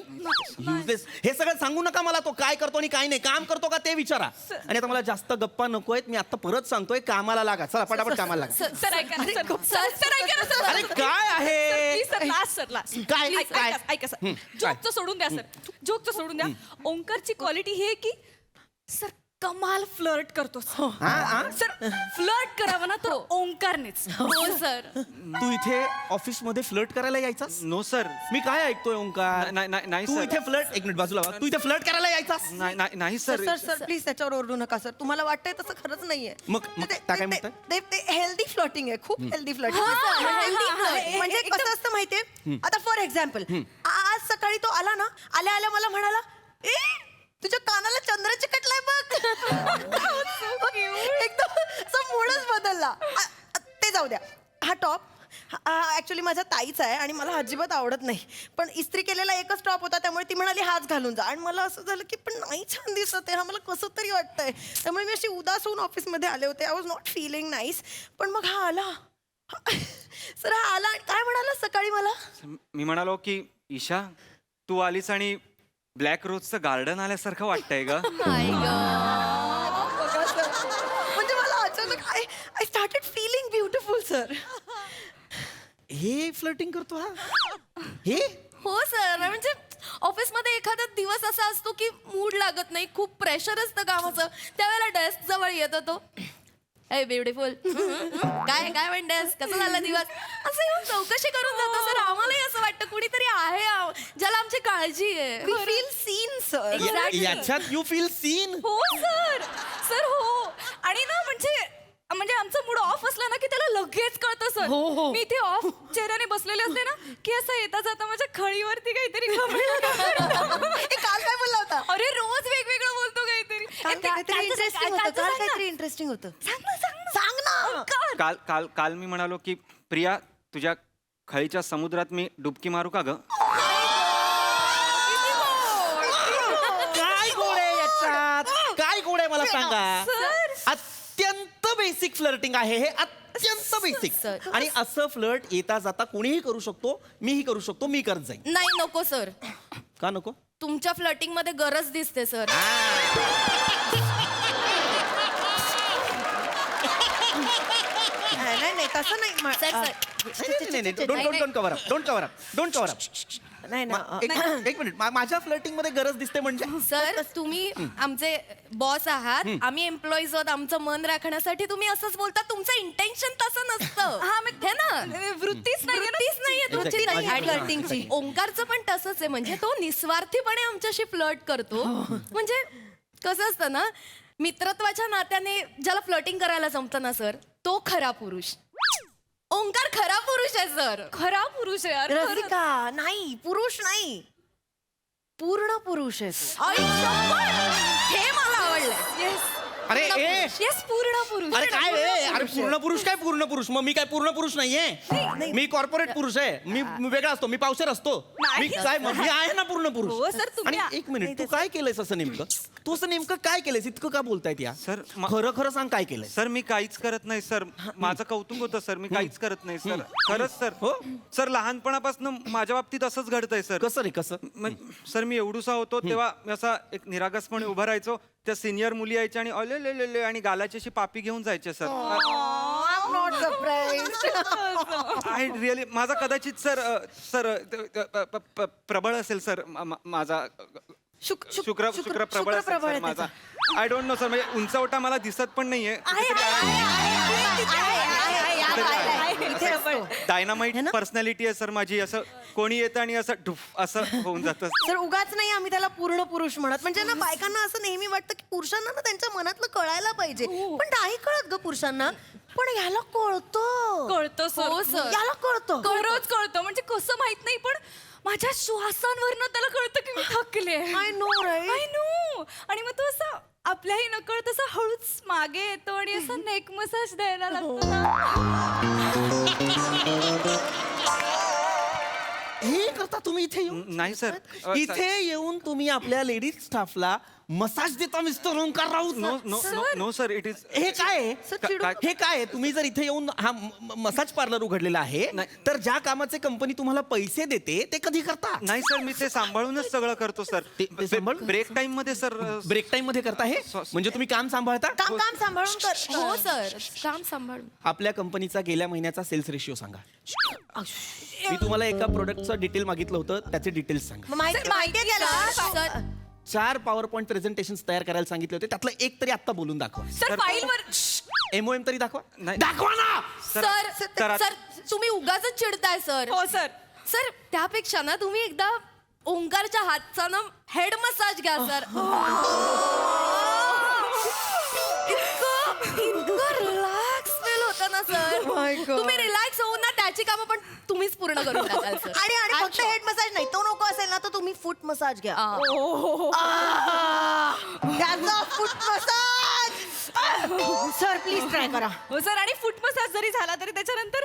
Useless. हे सगळं सांगू नका मला, तो काय करतो आणि काय नाही, काम करतो का ते विचारा. आणि आता मला जास्त गप्पा नको आहेत, मी आता परत सांगतोय कामाला लागा. चला पटापट कामाला लागा. सर ऐका ना, सर ऐका ना सर. अरे काय आहे? प्लीज सर, लास्ट काय? काय? ऐका सर, जोकचं सोडून द्या सर, जोकचं सोडून द्या. ओंकारची क्वालिटी ही आहे की सर कमाल फ्लर्ट करतो सर. फ्लर्ट करावं ना तर ओंकारनेच. हो सर. तू इथे ऑफिस मध्ये फ्लर्ट करायला यायचास? No sir. मी काय ऐकतोय ओंकार? नाही तू सर. इथे फ्लर्ट, एक मिनिट बाजूला वा. तू इथे फ्लर्ट करायला यायचास? नाही सर. सर सर प्लीज त्याच्यावर ओरडू नका सर. तुम्हाला वाटतंय तसं खरंच नाहीये. मग काय म्हणताय? ते हेल्दी फ्लॉटिंग आहे, खूप हेल्दी फ्लॉटिंग. healthy flirting. म्हणजे कसं असतं माहितीये, आता फॉर एक्झाम्पल आज सकाळी तो आला ना, आल्या आल्या मला म्हणाला, ए तुझ्या कानाला चंद्र चिकटलाय बघ. एकदम असं मूडच बदलला. ते जाऊ द्या. हा टॉप ऍक्च्युली माझ्या ताईचा आहे आणि मला अजिबात आवडत नाही, पण इस्त्री केलेला एकच टॉप होता, त्यामुळे ती म्हणाली हाच घालून जा. आणि मला असं झालं की पण नाही छान दिसत आहे, हा मला कसं तरी वाटतंय. त्यामुळे मी अशी उदास होऊन ऑफिसमध्ये आले होते. I was not feeling nice. पण मग हा आला. सर हा आला आणि काय म्हणाला सकाळी मला, मी म्हणालो की ईशा तू आलीस आणि ब्लॅक रोजचं गार्डन आल्यासारखं वाटतंय ग. म्हणजे मला अचानक I started feeling beautiful sir. हे फ्लर्टिंग करतो हा? हे हो सर. म्हणजे ऑफिसमध्ये एखादा दिवस असा असतो की मूड लागत नाही, खूप प्रेशर असतं कामाचं, त्यावेळेला डेस्क जवळ येतो तो, ए ब्युटिफुल काय काय म्हणतेस, कसं झाला दिवस, असं येऊन चौकशी करून जातो सर. आम्हालाही असं वाटतं कुणीतरी आहे ज्याला आमची काळजी आहे. We feel seen sir. Exactly. याच्यात यू फील सीन? हो सर हो. आणि ना म्हणजे आमचा मूड ऑफ असला ना की त्याला लगेच कळतं सर हो, हो. मी इथे ऑफ चेहऱ्याने बसलेले असते ना की असं येता जाता माझ्या खळीवरती काहीतरी घाबरलं. काल काय बोलला होता अरे रोज वेगवेगळं बोलतो काहीतरी. काहीतरी इंटरेस्टिंग होतं काल काहीतरी इंटरेस्टिंग होतं सांग ना काल काल काल मी म्हणालो की प्रिया तुझ्या खळीच्या समुद्रात मी डुबकी मारू का ग? काय गोड आहे याच्यात काय गोड आहे मला सांगा अत्यंत बेसिक फ्लर्टिंग आहे हे अत्यंत बेसिक आणि असं फ्लर्ट येता जाता कोणीही करू शकतो मीही करू शकतो मी करत जाईन नाही नको सर का नको तुमच्या फ्लटिंग मध्ये गरज दिसते सर नाही तसं नाही sir sir don't cover up नाही ना एक मिनिट माझ्या फ्लर्टिंग मध्ये गरज दिसते म्हणजे सर तुम्ही आमचे बॉस आहात आम्ही एम्प्लॉईज आहोत आमचं मन राखण्यासाठी तुम्ही असंच बोलता तुमचं इंटेन्शन तसं नसतं हा मी हे ना वृत्तीच नाही वृत्तीच नाहीये तुमची नाही आहे आणि flirtingची. ओंकारचं पण तसंच आहे म्हणजे तो निस्वार्थीपणे आमच्याशी फ्लर्ट करतो म्हणजे कसं असतं ना मित्रत्वाच्या नात्याने ज्याला फ्लर्टिंग करायला जमतं ना सर तो खरा पुरुष ओंकार खरा पुरुष आहे सर खरा पुरुष आहे यार खरंच. रसिका नाही पुरुष नाही पूर्ण पुरुष आहे तो. हे मला आवडलंय Yes. अरे ए Yes, पूर्ण पुरुष अरे काय रे अरे पूर्ण पुरुष काय पूर्ण पुरुष मग मी काय पूर्ण पुरुष नाहीये मी कॉर्पोरेट पुरुष आहे मी वेगळा असतो मी पावसार असतो नाही. मी काय मी आहे ना पूर्ण हो, पुरुष सर, तुम्ही आणि एक मिनिट तू काय केलंयस असं नेमकं तू असं नेमकं काय केलंयस इतकं का बोलतायत या सर, खरं खरं सांग काय केलंय सर मी काहीच करत नाही सर माझं कौतुक होतं सर मी काहीच करत नाही सर खरंच सर हो सर लहानपणापासून माझ्या बाबतीत असंच घडतंय सर कसं रे कसं सर मी एवढूसा होतो तेव्हा मी असा एक निरागसपणे उभा राहायचो त्या सिनियर मुली यायच्या आणि अले आणि गालाची अशी पापी घेऊन जायचे sir not surprise I really माझा कदाचित सर प्रबळ असेल सर माझा शुक्र प्रबळ असेल प्रबळ सर आहे माझा आय डोंट नो सर म्हणजे उंचवटा मला दिसत पण नाहीये कुठेतरी आहे. डायनामाइट पर्सनॅलिटी आहे सर माझी असं कोणी येतं आणि असं ढुफ असं होऊन जातं सर उगाच नाही आम्ही त्याला पूर्ण पुरुष म्हणत म्हणजे ना बायकांना असं नेहमी वाटतं की पुरुषांना ना त्यांच्या मनातलं कळायला पाहिजे पण नाही कळत ग पुरुषांना पण ह्याला कळतं कळतं हो, सर सर. याला कळतं रोज कळतं म्हणजे कसं माहित नाही पण माझ्या श्वासांवरनं त्याला कळतं की मी थकले I know right I know आणि मग तो असं आपल्याही नकळत असं हळूच मागे येतो आणि असं नेक मसाज द्यायला लागतो ना हे करता तुम्ही इथे येऊन नाही सर इथे येऊन तुम्ही आपल्या लेडीज स्टाफला मसाज देता mister Omkar Raut no no no no sir it is हे काय आहे? काय- हे काय आहे? तुम्ही जर इथे येऊन हा मसाज पार्लर उघडलेला आहे तर ज्या कामाचे कंपनी तुम्हाला पैसे देते ते कधी करता नाही सर मी ते सांभाळूनच सगळं करतो सर ते सांभाळून? ब्रेक टाइम मध्ये सर ब्रेक टाइम मध्ये करता हे म्हणजे तुम्ही काम सांभाळता काम सांभाळून कर हो सर काम सांभाळून आपल्या कंपनीचा गेल्या महिन्याचा सेल्स रेशिओ सांगा मी तुम्हाला एका प्रोडक्टचं डिटेल मागितलं होतं त्याचे डिटेल्स सांगा माहिती गेला सर 4 पॉवर पॉईंट प्रेझेंटेशन तयार करायला सांगितले होते त्यातलं एक तरी आता बोलून दाखवा सर फाईलवर एमओएम तरी दाखवा नाही. दाखवा ना सर सर, सर तुम्ही उगाच चिडताय सर हो सर सर त्यापेक्षा ना तुम्ही एकदा ओंकारच्या हातचा ना हेड मसाज घ्या सर इतकं रिलॅक्स फील होतं ना सर my God. तुम्ही रिलॅक्स होऊन ना त्याची कामं पण तुम्हीच पूर्ण करून टाकाल सर आणि फक्त हेड मसाज नाही तो नको असेल ना तर तुम्ही फूट मसाज घ्या त्याचा foot massage sir please try करा हो सर आणि फुट मसाज जरी झाला तरी त्याच्यानंतर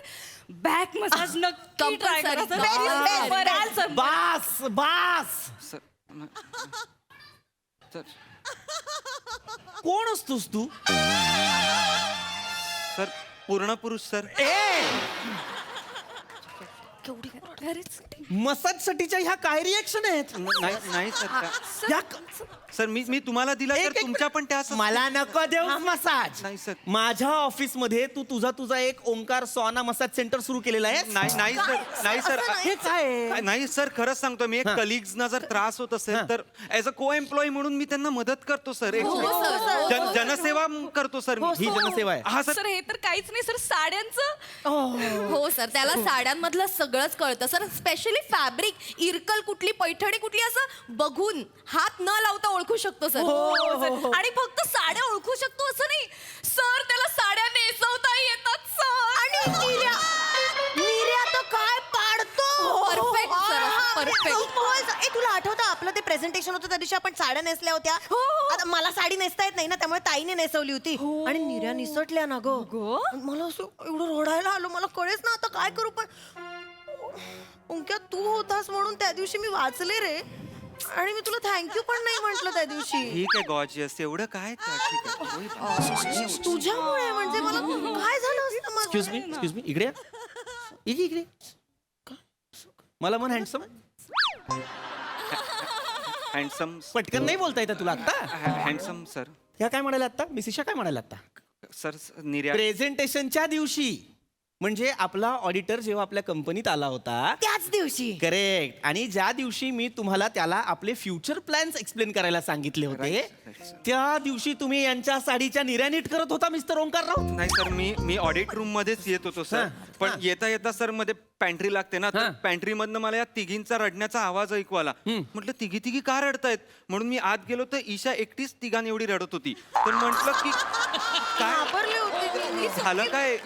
बॅक मसाज नक्की ट्राय करा compulsory. सर बराल सर बास बास सर सर कोण असतोस तू सर पूर्ण पुरुष सर मसाज साठीच्या ह्या काय रिएक्शन आहेत नाही नाही सर या सर मी तुम्हाला दिला तर एक तुमच्या पण त्या मला नको देऊ मसाज नाही, सर. माझ्या ऑफिस मध्ये तू तुझा एक ओंकार सोना मसाज सेंटर सुरू केलेला आहे नाही सर नाही सर हे काय आहे? नाही सर खरंच सांगतो मी एक कलिग्सना जर त्रास होत असेल तर ऍज अ को एम्प्लॉई म्हणून मी त्यांना मदत करतो सर एक जनसेवा करतो सर मी ही जनसेवा आहे हा सर सर हे तर काहीच नाही सर साड्यांचं हो सर त्याला साड्यांमधलं सगळंच कळतं सर स्पेशली फॅब्रिक इरकल कुठली पैठणी कुठली असं बघून हात न लावता ओळखू शकतो सर आणि फक्त साड्या ओळखू शकतो असं नाही सर त्याला साड्या नेसवता येतात सर प्रेझेंटेशन होतं त्या दिवशी आपण साड्या नेसल्या होत्या आता मला साडी नेसता येत नाही ना त्यामुळे ताईने नेसवली होती आणि निर्या निसटल्या ना ग मला असं एवढं रडायला आलो मला कळेच ना आता काय करू पण ओंक्या तू होतास म्हणून त्या दिवशी मी वाचले रे आणि मी तुला थँक्यू पण नाही म्हंटल त्या दिवशी ठीक आहे गॉर्जियस एवढं काय त्या ठीक आहे तुझ्यामुळे म्हणजे मला काय झालं असतं एक्सक्यूज मी इकडे या. इकडे मला म्हण हँडसम. हँडसम पटकन नाही बोलता येतं तुला आता. हँडसम सर ह्या काय म्हणाल्या आता मिसिशा काय म्हणाल्या आता सर निर्या प्रेझेंटेशनच्या दिवशी म्हणजे आपला ऑडिटर जेव्हा आपल्या कंपनीत आला होता त्याच दिवशी करेक्ट आणि ज्या दिवशी मी तुम्हाला त्याला आपले फ्युचर प्लॅन्स एक्सप्लेन करायला सांगितले होते त्या दिवशी तुम्ही यांच्या साडीच्या निऱ्या नीट करत होता मिस्टर ओंकार राऊत. नाही सर मी ऑडिट रूम मध्येच येत होतो सर पण येता येता सर मध्ये पॅन्ट्री लागते ना तर पॅन्ट्री मधनं मला या तिघींचा रडण्याचा आवाज ऐकू आला म्हटलं तिघी का रडतायत म्हणून मी आत गेलो तर ईशा एकटीच तिघांनी एवढी रडत होती तर म्हटलं की घाबरले होते मी. झालं काय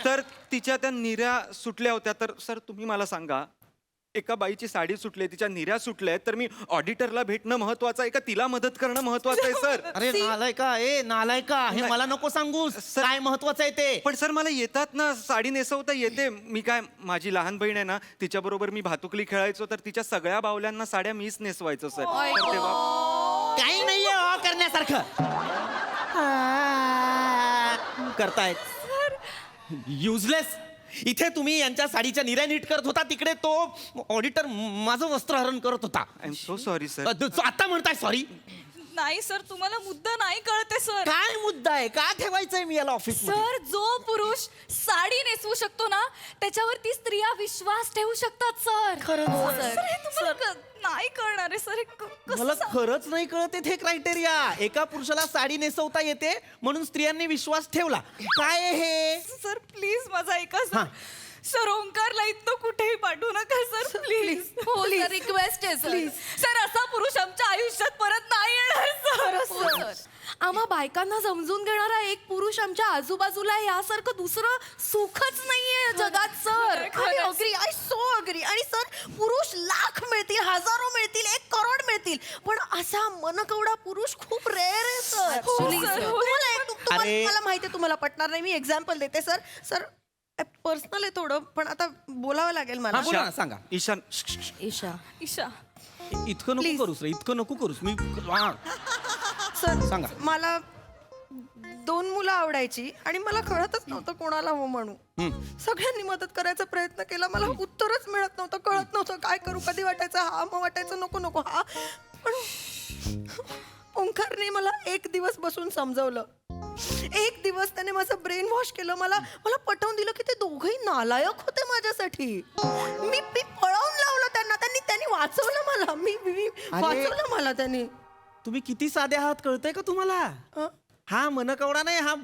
तर तिच्या त्या निऱ्या सुटल्या होत्या तर सर तुम्ही मला सांगा एका बाईची साडी सुटली तिच्या निऱ्या सुटल्या तर मी ऑडिटरला भेटणं महत्वाचं आहे का तिला मदत करणं महत्वाचं आहे सर अरे नालायका हे मला नको सांगू काय महत्वाचं आहे ते. पण सर मला येतात ना साडी नेसवता येते मी काय माझी लहान बहीण आहे ना तिच्याबरोबर मी भातुकली खेळायचो तर तिच्या सगळ्या बावल्यांना साड्या मीच नेसवायचो सर तर तेव्हा काही नाहीये करण्यासारखं करतायत युजलेस. इथे तुम्ही यांच्या साडीच्या निऱ्या नीट करत होता तिकडे तो ऑडिटर माझं वस्त्रहरण करत होता. I am so sorry sir. आता म्हणताय सॉरी. नाही सर तुम्हाला मुद्दा नाही कळते सर. काय मुद्दा आहे का ठेवायचंय मी याला ऑफिस सर जो पुरुष साडी नेसवू शकतो ना त्याच्यावरती स्त्रिया विश्वास ठेवू शकतात सर. खरंच नाही कळणार आहे सर. मला खरंच नाही कळत हे क्रायटेरिया. एका पुरुषाला साडी नेसवता येते म्हणून स्त्रियांनी विश्वास ठेवला काय आहे हे. सर प्लीज माझा ऐका हा. सर ओंकारला इथं कुठेही पाठवू नका सर प्लीज. हो सर रिक्वेस्ट आहे सर. सर असा पुरुष आमच्या आयुष्यात परत नाही येणार सर. आम्हा बायकांना समजून घेणारा एक पुरुष आमच्या आजूबाजूला आहे, यासारखं दुसरं सुखच नाहीये जगात सर. आय सो अग्री आणि सर पुरुष लाख मिळतील हजारो मिळतील 1 करोड मिळतील पण असा मनकवडा पुरुष खूप रेअर आहे सर. अरे. मला माहिती आहे तुम्हाला पटणार नाही मी एक्झाम्पल देते सर. सर पर्सनल आहे थोडं पण आता बोलावं लागेल मला. हा, बोला ना, सांगा. ईशान ईशा इतकं नको करूस रे इतकं नको करूस मी सर सांगा. मला 2 मुलं आवडायची आणि मला कळतच नव्हतं कोणाला हो म्हणू. सगळ्यांनी मदत करायचा प्रयत्न केला मला उत्तरच मिळत नव्हतं कळत नव्हतं काय करू. कधी वाटायचं हा मग वाटायचं नको नको हा पण ओंकारने मला 1 दिवस बसून समजवलं. 1 दिवस त्याने माझं ब्रेन वॉश केलं. मला पटवून दिलं की ते दोघंही नालायक होते माझ्यासाठी. मी पळवून लावलं त्यांना त्यांनी वाचवलं मला. मी वाचवलं मला त्यांनी. तुम्ही किती साधे आहात कळतंय का तुम्हाला. हा मनकवडा नाही हा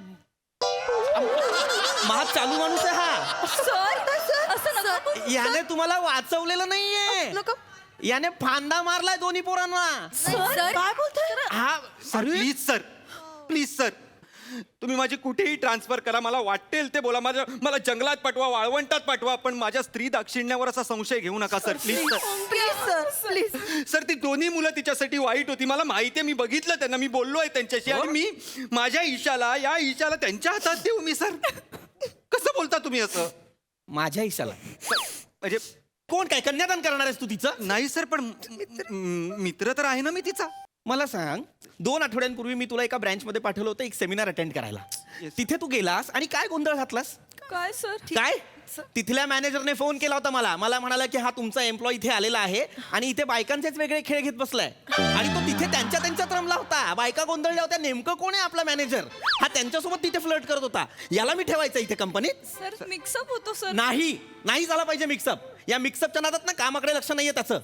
महाग चालू माणूस आहे हा. सर असं नका. याने तुम्हाला वाचवलेलं नाहीये नको. याने फांदा मारलाय दोन्ही पोरांना. सर काय बोलतोय हा प्लीज सर तुम्ही माझी कुठेही ट्रान्सफर करा मला वाटेल ते बोला मला जंगलात पाठवा वाळवंटात पाठवा पण माझ्या स्त्री दाक्षिण्यावर असा संशय घेऊ नका sir please sir. Please sir please. Sir ती दोन्ही मुलं तिच्यासाठी वाईट होती मला माहिती आहे मी बघितलं त्यांना मी बोललो आहे त्यांच्याशी आणि मी माझ्या या ईशाला त्यांच्या हातात देऊ मी सर. कसं बोलता तुम्ही असं माझ्या ईशाला म्हणजे कोण काय कन्यादान करणार आहेस तू तिचं. नाही सर पण मित्र तर आहे ना मी तिचा. मला सांग 2 आठवड्यांपूर्वी मी तुला एका ब्रँच मध्ये पाठवलं होतं एक सेमिनार अटेंड करायला. तिथे तू गेलास आणि काय गोंधळ घातलास. काय सर. काय तिथल्या मॅनेजरने फोन केला होता मला म्हणाला की हा तुमचा एम्प्लॉय इथे आलेला आहे आणि इथे बायकांचेच वेगळे खेळ घेत बसलाय आणि तो तिथे त्यांच्यात रमला होता. बायका गोंधळल्या होत्या. नेमकं कोण आहे आपला मॅनेजर. हा त्यांच्यासोबत तिथे फ्लर्ट करत होता. याला मी ठेवायचं इथे कंपनीत. सर मिक्सअप होतो सर. नाही झाला पाहिजे मिक्सअप. या मिक्सअपच्या नादात ना कामाकडे लक्ष नाहीये त्याचं.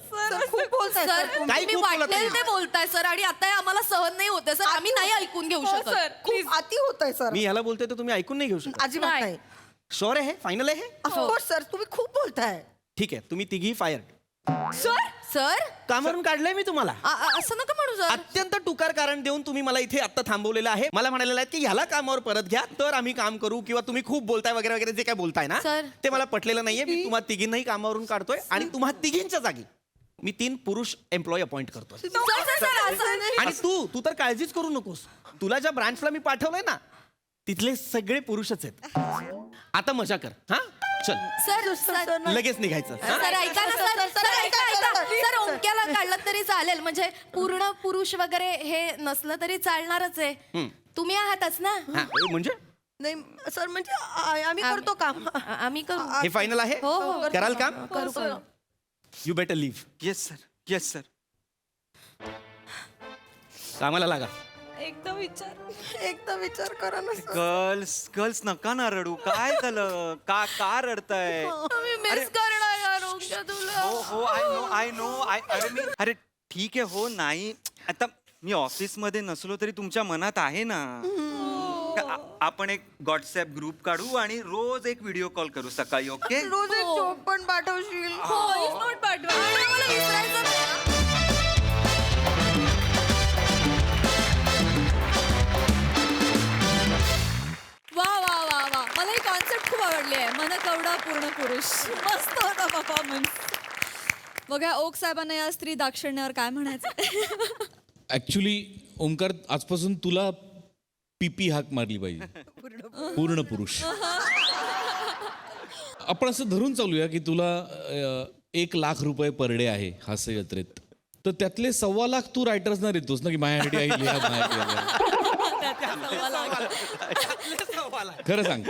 खूप बोलताय सर सर. काही तुम्ही खूप बोलत वाटेल नाही. ते बोलताय सर आणि आता हे आम्हाला सहन नाही होते सर. आम्ही नाही ऐकून घेऊ शकत. सर खूप अति होतंय सर. मी याला बोलतोय तर तुम्ही ऐकून नाही घेऊ शकत. अजिबात नाही. शोर आहे फायनल आहे. ऑफकोर्स सर तुम्ही खूप बोलताय. ठीक आहे तुम्ही तिघी फायर. सर कामावरून काढलंय मी तुम्हाला. असं नका म्हणू सर. अत्यंत टुकार कारण देऊन तुम्ही मला इथे आता थांबवलेलं आहे. मला म्हणालेलं आहे की ह्याला कामावर परत घ्या तर आम्ही काम करू किंवा तुम्ही खूप बोलताय वगैरे वगैरे जे काय बोलताय ना सर. ते मला पटलेलं नाहीये. मी तुम्हा तिघींनाही कामावरून काढतोय आणि तुम्हा तिघींच्या जागी मी 3 पुरुष एम्प्लॉई अपॉइंट करतो सर, सर, सर, असं नाही. आणि तू तर काळजीच करू नकोस. तुला ज्या ब्रांचला मी पाठवलंय ना तिथले सगळे पुरुषच आहेत. आता मजा कर. हा चल सर सर लगेच निघायचं. हा? सर ऐका ना सर सर ऐका ऐका सर ओंक्याला काढलं तरी चालेल म्हणजे पूर्ण पुरुष वगैरे हे नसलं तरी चालणारच आहे. तुम्ही आहातच ना. हा, म्हणजे नाही सर म्हणजे आम्ही करतो काम. आम्ही करू. हे फायनल आहे. हो, हो. कराल काम. करू. You better leave. Yes sir, yes sir. कामाला लागा. एकदा विचार. एकदा विचार करा ना सर. गर्ल्स नका ना रडू. काय झालं? का रडताय? मी मिस करणार यार ओंक्या तुला. हो आय नो अरे ठीक आहे. हो नाही आता मी ऑफिस मध्ये नसलो तरी तुमच्या मनात आहे ना. आपण एक व्हॉट्सअप ग्रुप काढू आणि रोज एक व्हिडिओ कॉल करू सकाळी. ओके? रोज एक जोक पण पाठवशील. नोट पाठवा. आणि मला विसरायचं नाही. वा वा वा वा मला ही कॉन्सेप्ट खूप आवडली आहे. मन कवडा पूर्ण पुरुष. मस्त होता परफॉर्मन्स. बघा ओक साहेबांना या स्त्री दाक्षिण्यावर काय म्हणायचं. ऍक्च्युली ओंकार आजपासून तुला पीपी हाक मारली पाहिजे. पूर्ण पुरुष. आपण असं धरून चालूया की तुला 1 लाख रुपये पर डे आहे हास्य जत्रेत. तर त्यातले 1.25 लाख तू रायटर्सना देतोस ना की माझ्यासाठी आई लिहा माझ्यासाठी लिहा. खरं सांग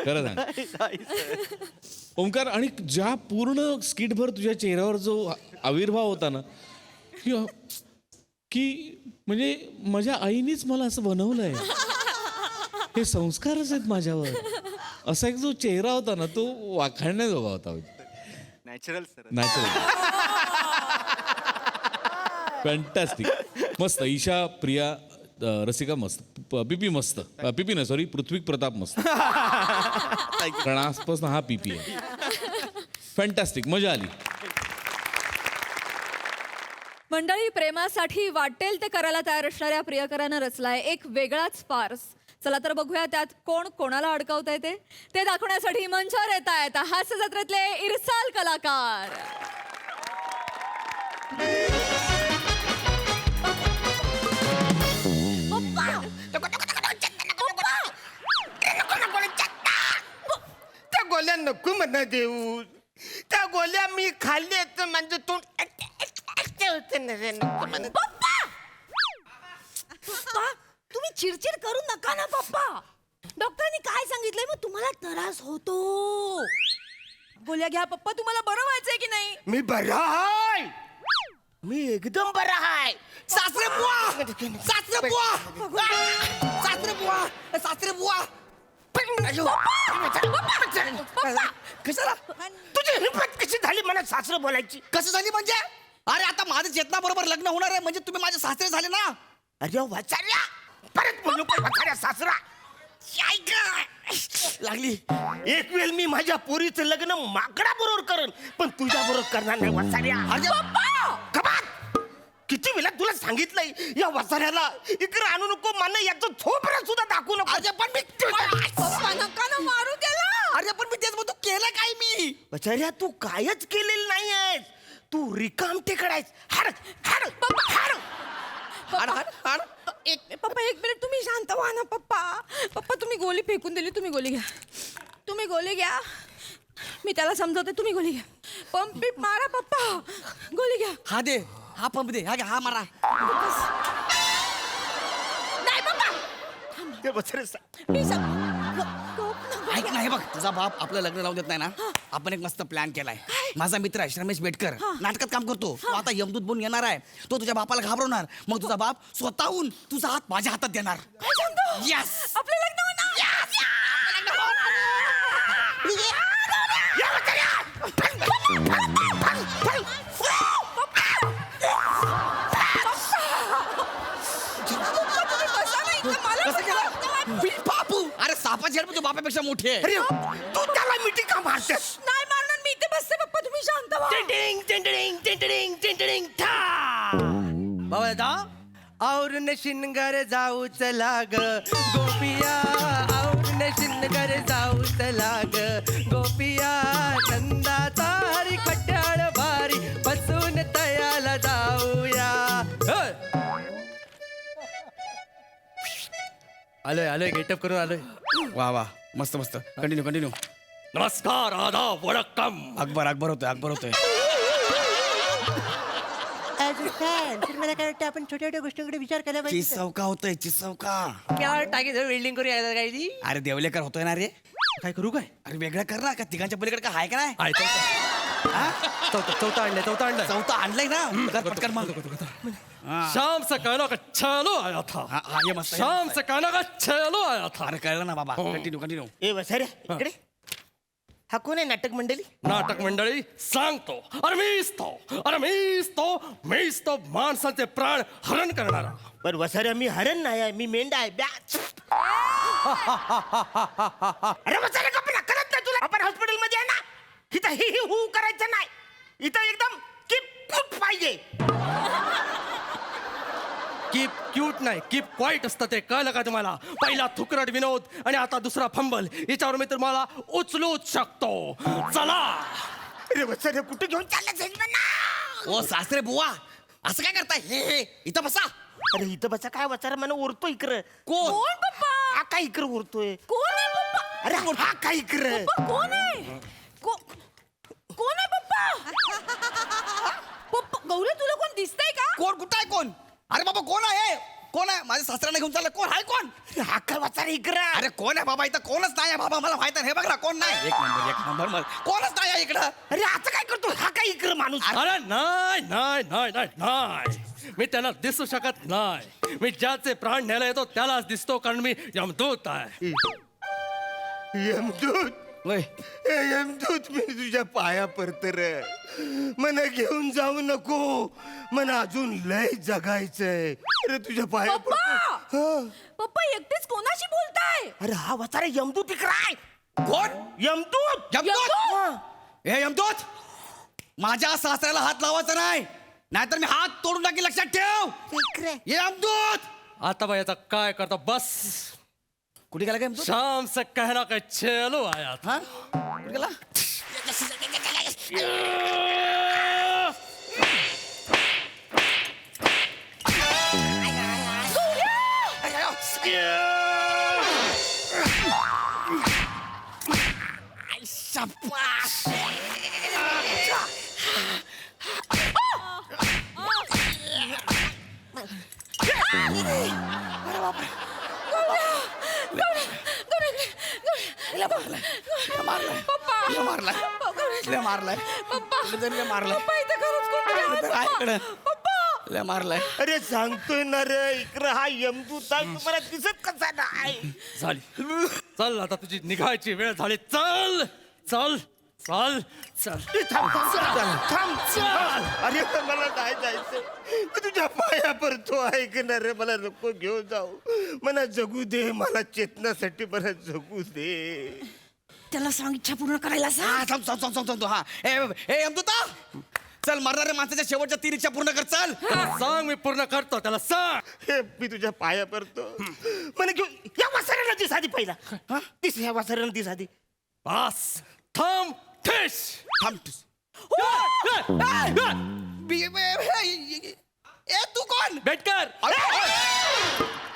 ओंकार. आणि ज्या पूर्ण स्किटभर तुझ्या चेहऱ्यावर जो आविर्भाव होता ना की म्हणजे माझ्या आईनेच मला असं बनवलंय. हे संस्कारच आहेत माझ्यावर. असा एक जो चेहरा होता ना तो वाखाणण्याजोगा होता. Natural sir. नॅचरल. फॅन्टॅस्टिक. मस्त. ईशा प्रिया रसिका मस्त. पीपी मस्त. पीपी नाही सॉरी पृथ्वी प्रताप मस्त. कारण आजपासून हा पीपी आहे. फॅन्टॅस्टिक. मजा आली. मंडळी प्रेमासाठी वाटेल ते करायला तयार असणाऱ्या प्रियकरानं रचलाय एक वेगळाच फार्स. चला तर बघूया त्यात कोण कोणाला अडकवत आहे ते दाखवण्यासाठी मंचावर येत आहेत हास्य जत्रेतले इरसाल कलाकार. त्या गोल्या नको म्हणा देऊ. त्या गोल्या मी खाल्ले तर म्हणजे तोंड तुम्ही चिडचिड करू नका ना पप्पा. डॉक्टरांनी काय सांगितलंय मग तुम्हाला त्रास होतो. गोळ्या घ्या पप्पा. तुम्हाला बरं व्हायचंय की नाही. मी बरा हाय. मी एकदम बरा हाय. सासरे बुवा सासरे बुवा सासरे बुवा सासरे बुवा. कशाला तुझी हिंमत कशी झाली मला सासरं बोलायची. कसं झाली म्हणजे. अरे आता माझं चेतना बरोबर लग्न होणार आहे म्हणजे तुम्ही माझे सासरे झाले ना. अरे वाचाऱ्या परत बोलू पण वाचाऱ्या सासरा. लागली. एक वेळ मी माझ्या पोरीचं लग्न माकडा बरोबर करेन पण तुझ्या बरोबर करणार नाही वाचाऱ्या. अरे कमाल. किती वेळा तुला सांगितलंय या वाचाऱ्याला इकडे आणू नको. मला याचं थोपरं सुद्धा दाखवू नको. अरे पण मी पप्पा नका ना मारू त्याला. अरे पण मी तेच म्हणतो केलं काय मी. वाचाऱ्या तू कायच केलेलं नाहीयेस. तू रिकाम टेकडायस. हाड हाड हाड हाड हाड. पप्पा 1 मिनिट तुम्ही शांत व्हा ना पप्पा. पप्पा तुम्ही गोळी फेकून दिली. तुम्ही गोळी घ्या. तुम्ही गोळी घ्या. मी त्याला समजवते. तुम्ही गोळी घ्या. पंप बीप मारा पप्पा. गोळी घ्या. हा दे. हा पंप दे. हा घ्या. हा मारा. नाही पप्पा. ते वाचाऱ्या ऐक ना हे बघ तुझा बाप आपलं लग्न लावून देत नाही ना. आपण एक मस्त प्लॅन केलाय. माझा मित्र आहे रमेश बेटकर नाटकात काम करतो. तो आता यमदूत बनून येणार आहे. तो तुझ्या बापाला घाबरवणार. मग तुझा बाप स्वतःहून तुझा हात माझ्या हातात देणार. यस आपलं लग्न बापू. अरे सापाची हेड बापापेक्षा मोठी आहे. अरे तू त्याला मिठी का मारतेस. नाही मारणार. मी इथे बसते पप्पा. तुम्ही शांत व्हा. टिंटिंग टिंटिंग टिंटिंग टिंटिंग था. बाबा औरन शिनगर जाऊ चला ग गोपिया. औरन शिनगर जाऊ चला ग गोपिया. नंदा तारी खट्याळ भारी बसून तयाला आलोय आलोय गेटअप करून आलोय. वा वा मस्त मस्त कंटिन्यू नमस्कार आदाब वडक्कम. अकबर होतोय मला काय वाटतं आपण छोट्या छोट्या गोष्टींकडे विचार केला पाहिजे. चिसवका होतोय चिसवका. टाकी बिल्डिंग करून यायला काय ती. अरे देवलेकर होतोय ना रे. काय करू काय. अरे वेगळं कर ना का तिघांच्या पलीकडे काय आहे का नाही. आहे चौथा आणलंय चौथा आणलंय ना कर, पटकन मग. हा. शाम से कहना का चलो आया था. हा, हा, ये मस्त आहे, शाम मस्त से कहना का चलो आया था. अरे कळलं ना बाबा कंटिन्यू ए वसारे इकडे. हा कोण आहे नाटक मंडळी. नाटक मंडळी सांगतो. अरे मीच तो माणसाचे प्राण हरण करणारा. पण वसाऱ्या मी हरण नाही आहे, मी मेंढा आहे. ब्याच. अरे वसारे कपडा करत नाही तुला. आपण हॉस्पिटल मध्ये आहे ना. इथं ही हू करायचं नाही. इथं एकदम किप पाहिजे. कीप क्यूट नाही कीप क्वाईट असतं ते. कळलं का तुम्हाला. पहिला थुकरट विनोद आणि आता दुसरा फंबल. याच्यावर मी तुम्हाला उचलूच शकतो. चला. अरे वसाऱ्या कुठे घेऊन चालला. ओ सासरे बुवा असं काय करताय. हे इथं बसा. अरे इथं बसा काय वसारा मला ओरतो इकडं. कोण हा काय इकडं ओरतोय. कोण आहे पप्पा? अरे हा काय इकडं. कोण आहे? कोण आहे पप्पा? पप्पा गौरी तुला कोण दिसतंय का? कोण कुठं आहे कोण. अरे बाबा कोण आहे माझ्या सासऱ्याने घेऊन चाललं. कोण आहे कोण. हा काय वसारा इकडं. अरे कोण आहे बाबा इथं. कोणच नाही आहे बाबा मला माहित आहे. हे बघ ना कोण नाही. एक नंबर मग कोणच नाही आहे इकडं. अरे आता काय करतो हा काय इकडं माणूस. अरे नाही मी त्यांना दिसू शकत नाही. मी ज्याचे प्राण न्यायला येतो त्यालाच दिसतो कारण मी यमदूत आहे. यमदूत. होय. यमदूत मी तुझ्या पाया पडतर. मला घेऊन जाऊ नको. मला अजून लय जगायचंय. अरे तुझ्या पाया पडतो. पप्पा एकटेच कोणाशी बोलताय? अरे हा वसारा यमदूत इकडं आहे. कोण. यमदूत. हे यमदूत माझ्या सासऱ्याला हात लावायचा नाही नाहीतर मी हात तोडून टाकी. लक्षात ठेव. ये यमदूत. आता बाई याचा काय करतो बस. कुठे गेला काय यमदूत. शाम से कहना का चलो आया था. हा कुठे गेला. मारलाय. अरे सांगतोय ना रे इकडं हा यमदूत आहे. तुम्हाला दिसत कसा नाही. झाली. चल आता तुझी निघायची वेळ झाली. चल चल चल चल. थांब. अरे मला काय जायचं. मी तुझ्या पाया पडतो. ऐकणार रे मला नको घेऊन जाऊ. मला जगू दे. मला चेतनासाठी मला जगू दे. त्याला सांग इच्छा पूर्ण करायला सांग. सांगतो. हा ए यमदूता चल मरणाऱ्या माणसाच्या शेवटच्या 3 इच्छा पूर्ण कर. चल सांग मी पूर्ण करतो त्याला सांग. हे मी तुझ्या पाया पडतो. मला घेऊन या वासऱ्याला दिस आधी पहिला. दिस या वासऱ्याला दिस आधी. बस थांब ठेस. ए तू कोण. बेटकर.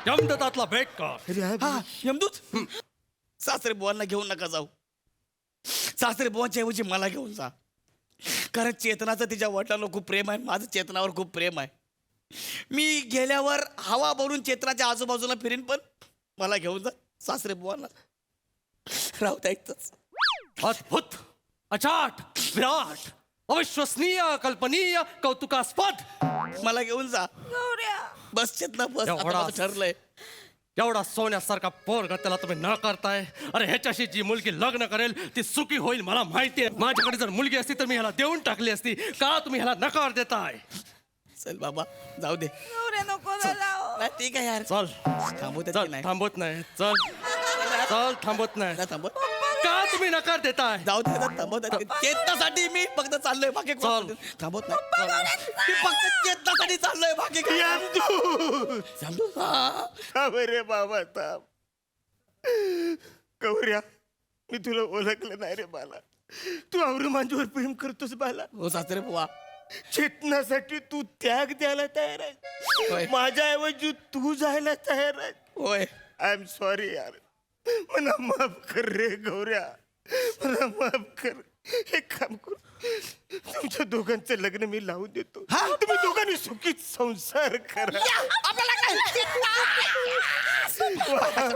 यमदूतातला बेटकर. हा यमदूत सासरे बुवांना घेऊन नका जाऊ. सासरे बुवांच्या ऐवजी मला घेऊन जा. कारण चेतनाचं तिच्या वडिलांना खूप प्रेम आहे. माझं चेतनावर खूप प्रेम आहे. मी गेल्यावर हवा भरून चेतनाच्या आजूबाजूला फिरीन पण मला घेऊन जा सासरे बुवांना. राहू द्या इथंच. अद्भुत अचाट विराट अविश्वसनीय कल्पनीय कौतुकास्पद. मला घेऊन जा बस चेतना बस. आता माझं ठरलंय. एवढा सोन्यासारखा पोरगा त्याला तुम्ही न करताय. अरे ह्याच्याशी जी मुलगी लग्न करेल ती सुखी होईल मला माहिती आहे. माझ्याकडे जर मुलगी असती तर मी ह्याला देऊन टाकली असती. का तुम्ही ह्याला नकार देताय. चल बाबा जाऊ दे. नको नाही ठीक आहे यार. चल थांबवते चल नाही. थांबवत नाही. चल चल थांबवत नाही. नाही थांबव. का तुम्ही नकार देताय. जाऊ दे थांबवत. चेतनासाठी मी फक्त चाललोय बाकी चल. थांबवत नाही. मी फक्त चेतनासाठी चाललोय बाकी थांब रे बाबा थांब. गौऱ्या मी तुला ओळखलं नाही रे बाला. तू आवर माझ्यावर प्रेम करतोस बाला. हो सासरे बुवा. चेतनासाठी तू त्याग द्यायला तयार आहे. होय. माझ्याऐवजी तू जायला तयार आहे. होय आय एम सॉरी यार. मला माफ कर रे गौऱ्या, मला माफ कर. एक काम कर, तुमच्या दोघांचं लग्न मी लावून देतो. तुम्ही दोघांनी सुखीत संसार करा.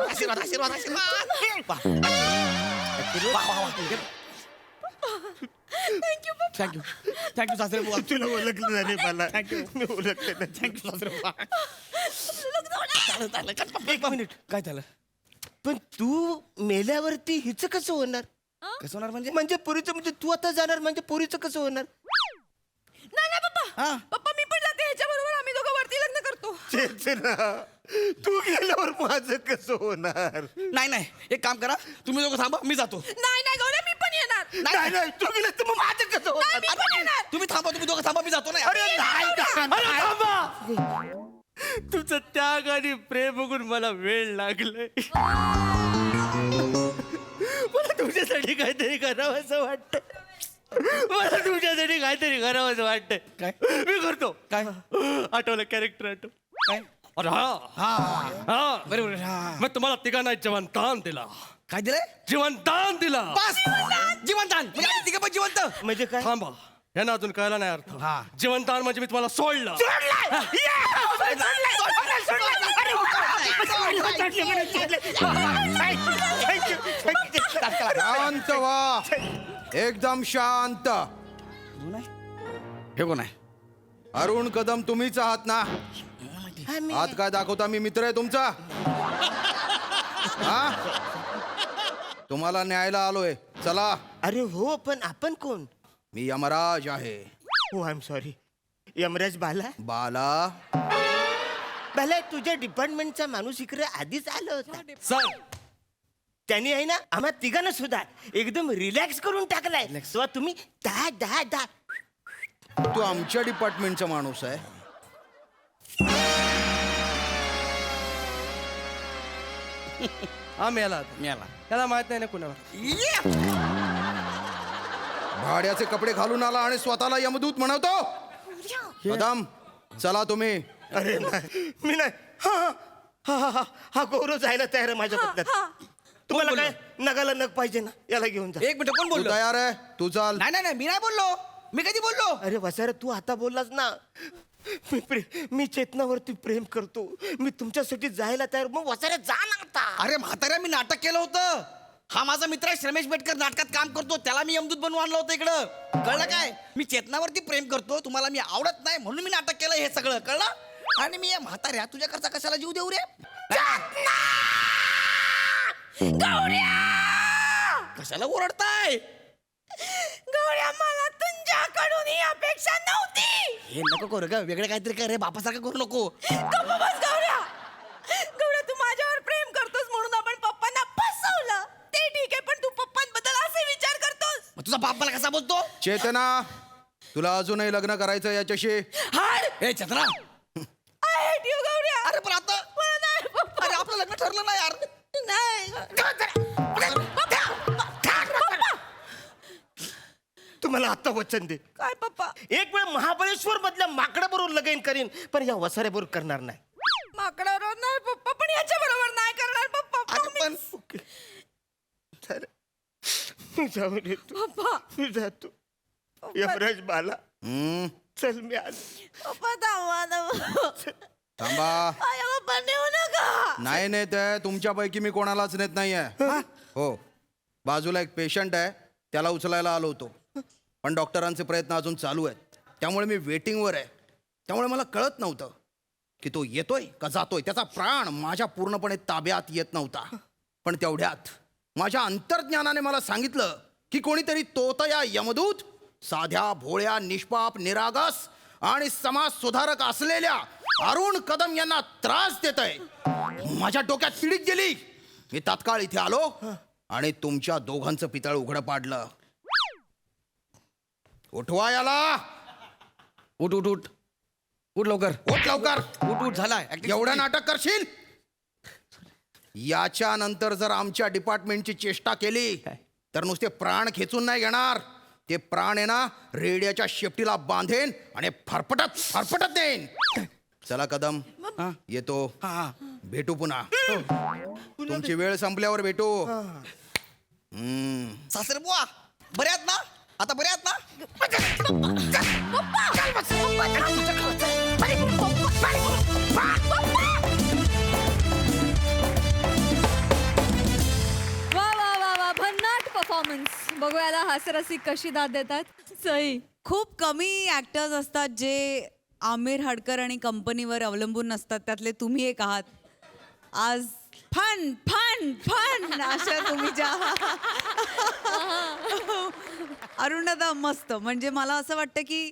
आशीर्वाद आशीर्वाद आशीर्वाद. थँक्यू थँक्यू सासरे बुवा. तुला ओळखलं ना रे मला. मी ओळखलं ना. थँक्यू सासरे बुवा. एक मिनिट काय झालं? पण तू मेल्यावरती हिचं कसं होणार? कसं होणार म्हणजे? म्हणजे पोरीचं, म्हणजे तू आता जाणार म्हणजे पोरीचं कसं होणार? नाही नाही पप्पा हा. पप्पा मी पण जाते ह्याच्या बरोबर. आम्ही दोघं वरती लग्न करतो. चेतना, तू गेल्यावर माझं कसं होणार? नाही नाही एक काम करा, तुम्ही दोघं थांबा, मी जातो. नाही नाही गौऱ्या मी पण येणार. नाही नाही, तू गेलं तर मग माझं कसं नाही, होणार? मी पण येणार. तुम्ही थांबा, तुम्ही दोघं थांबा, मी जातो. नाही अरे नाही का? अरे थांबा. तुमचं त्याग आणि प्रेम बघून मला वेळ लागलाय. मला तुमच्यासाठी काहीतरी करावं असं वाटतं. मला तुमच्यासाठी काहीतरी करावं असं वाटतंय. काय? मी करतो. काय? आठवलं कॅरेक्टर आठव. काय? अरे हा हा हा बरोबर. हा. मग तुम्हाला तिघांना जीवनदान दिला. काय दिलंय? जीवनदान दिला. बस जीवनदान म्हणजे आम्ही तिघं पण जिवंत. म्हणजे काय? थांबा, यांना अजून कळला नाही अर्थ. हा. जीवनदान म्हणजे मी तुम्हाला सोडलं. शांत व्हा, एकदम शांत. हे कोण आहे? अरुण कदम तुम्हीच आहात ना? हात काय दाखवता? मी मित्र आहे तुमचा. हा, तुम्हाला न्यायला आलोय. चला. अरे हो, पण आपण कोण? मी यमराज आहे. हो आय एम सॉरी. यमराज बाला. बाला, बाला, तुझ्या डिपार्टमेंटचा माणूस इकडे आधीच आला होता. सर त्यांनी आहे ना आम्हा तिघांना सुद्धा एकदम रिलॅक्स करून टाकलाय. तेव्हा तुम्ही दहा दहा दहा. तू आमच्या डिपार्टमेंटचा माणूस आहे. हा मेला. मिळाला. त्याला माहित नाही ना कुणाला. भाड्याचे कपडे घालून आला आणि स्वतःला यमदूत म्हणवतो. कदम, चला तुम्ही. अरे नाही, मी नाही. हा हा हा हा हा गौरव जायला तयार आहे माझ्या बदल्यात. तुम्हाला काय नगाला नग पाहिजे ना, याला घेऊन जा. एक मिनिट, कोण तू बोललो? तयार आहे? तू चाल. नाही नाही नाही, मी नाही बोललो. मी कधी बोललो? अरे वसारे, तू आता बोललास ना. मी चेतनावरती प्रेम करतो, मी तुमच्यासाठी जायला तयार. मग वसारे जा ना आता. अरे म्हाताऱ्या, मी नाटक केलं होतं. हा माझा मित्र आहे श्रमेश बेटकर, नाटकात काम करतो. त्याला मी यमदूत बनवून आणलं होतं इकडं. कळलं काय? मी चेतनावरती प्रेम करतो, तुम्हाला मी आवडत नाही म्हणून मी नाटक केलं हे सगळं. कळलं? आणि मी या म्हाताऱ्या तुझ्याकरता कशाला जीव देऊ रे? कशाला ओरडताय? गौऱ्या मला तुझ्याकडून ही अपेक्षा नव्हती. हे नको करू का, वेगळं काहीतरी कर रे, बापासारखं करू नको. गप्प बस गौऱ्या. गौऱ्या तू माझ्यावर प्रेम करतोस म्हणून आपण पप्पांना फसवलं. ते ठीक आहे, पण तू पप्पांबद्दल असे विचार करतोस. मग तुझा बाप मला कसा बोलतो? चेतना, तुला अजूनही लग्न करायचं याच्याशी? हाड ए चंद्रा. I hate you, गौऱ्या. अरे पण आता मला नाही पप्पा. अरे आपलं लग्न ठरलं ना यार. तुम्हाला आता वचन दे, काय पप्पा? एक वेळ महाबळेश्वर मधल्या माकडा बरोबर लगीन करीन, पण या वसाऱ्या बरोबर करणार नाही. माकडावर नाही पप्पा, पण याच्या बरोबर नाही करणार पप्पा. अरे पण चालेल. मी जाऊन येतो. पप्पा मी जातो. यमराज बाला, हम्म, चल मी आलो. पप्पा थांबा. थांबा. पप्पा नेऊ नका. नाही नेत आहे, तुमच्यापैकी मी कोणालाच नेत नाहीये. हो, बाजूला एक पेशंट आहे, त्याला उचलायला आलो होतो, पण डॉक्टरांचे प्रयत्न अजून चालू आहेत, त्यामुळे मी वेटिंगवर आहे. त्यामुळे मला कळत नव्हतं की तो येतोय का जातोय. त्याचा प्राण माझ्या पूर्णपणे ताब्यात येत नव्हता. पण तेवढ्यात माझ्या अंतर्ज्ञानाने मला सांगितलं की कोणीतरी तोतया यमदूत साध्या भोळ्या निष्पाप निरागस आणि समाज सुधारक असलेल्या अरुण कदम यांना त्रास देतय. माझ्या डोक्यात पिढीत गेली. मी तात्काळ इथे आलो आणि तुमच्या दोघांचं पितळ उघडं पाडलं. उठवा याला. उठ उठ उठ उठ लवकर. उठ लवकर. उठ उठ झालाय. एवढं नाटक करशील? याच्या नंतर जर आमच्या डिपार्टमेंटची चेष्टा केली तर नुसते प्राण खेचून नाही घेणार. ते प्राण आहे ना, रेडियाच्या शेपटीला बांधेन आणि फरफटत फरफटत देईन. चला कदम, येतो. भेटू पुन्हा तुमची वेळ संपल्यावर भेटू सासरे बुवा बरे आहात ना आता बरे आहात ना वा वा वा वा भन्नाट परफॉर्मन्स. बघूयाला हास्यरसिक कशी दाद देतात. सई. खूप कमी ऍक्टर्स असतात जे आमिर हडकर आणि कंपनीवर अवलंबून नसतात. त्यातले तुम्ही एक आहात. आज फन फन फन अशा तुम्ही ज्या अरुणदा मस्त. म्हणजे मला असं वाटतं की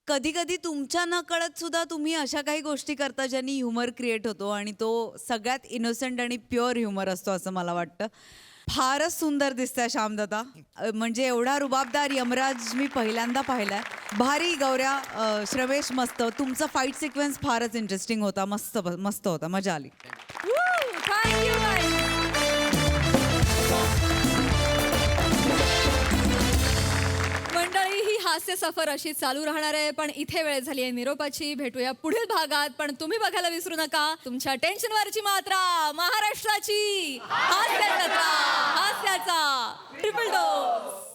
कधी कधी तुमच्या न कळत सुद्धा तुम्ही अशा काही गोष्टी करता ज्यांनी ह्युमर क्रिएट होतो आणि तो सगळ्यात इनोसेंट आणि प्युअर ह्युमर असतो असं मला वाटतं. फारच सुंदर दिसतंय श्यामदत्ता. म्हणजे एवढा रुबाबदार यमराज मी पहिल्यांदा पाहिलाय. भारी गौऱ्या. श्रवेश मस्त. तुमचा फाईट सिक्वेन्स फारच इंटरेस्टिंग होता. मस्त मस्त होता. मजा आली. थँक्यू. मंडळी ही हास्य सफर अशी चालू राहणार आहे पण इथे वेळ झाली आहे निरोपाची. भेटूया पुढील भागात. पण तुम्ही बघायला विसरू नका तुमच्या टेन्शनवरची मात्रा महाराष्ट्राची हास्य जत्रा. हास्याचा ट्रिपल डोस.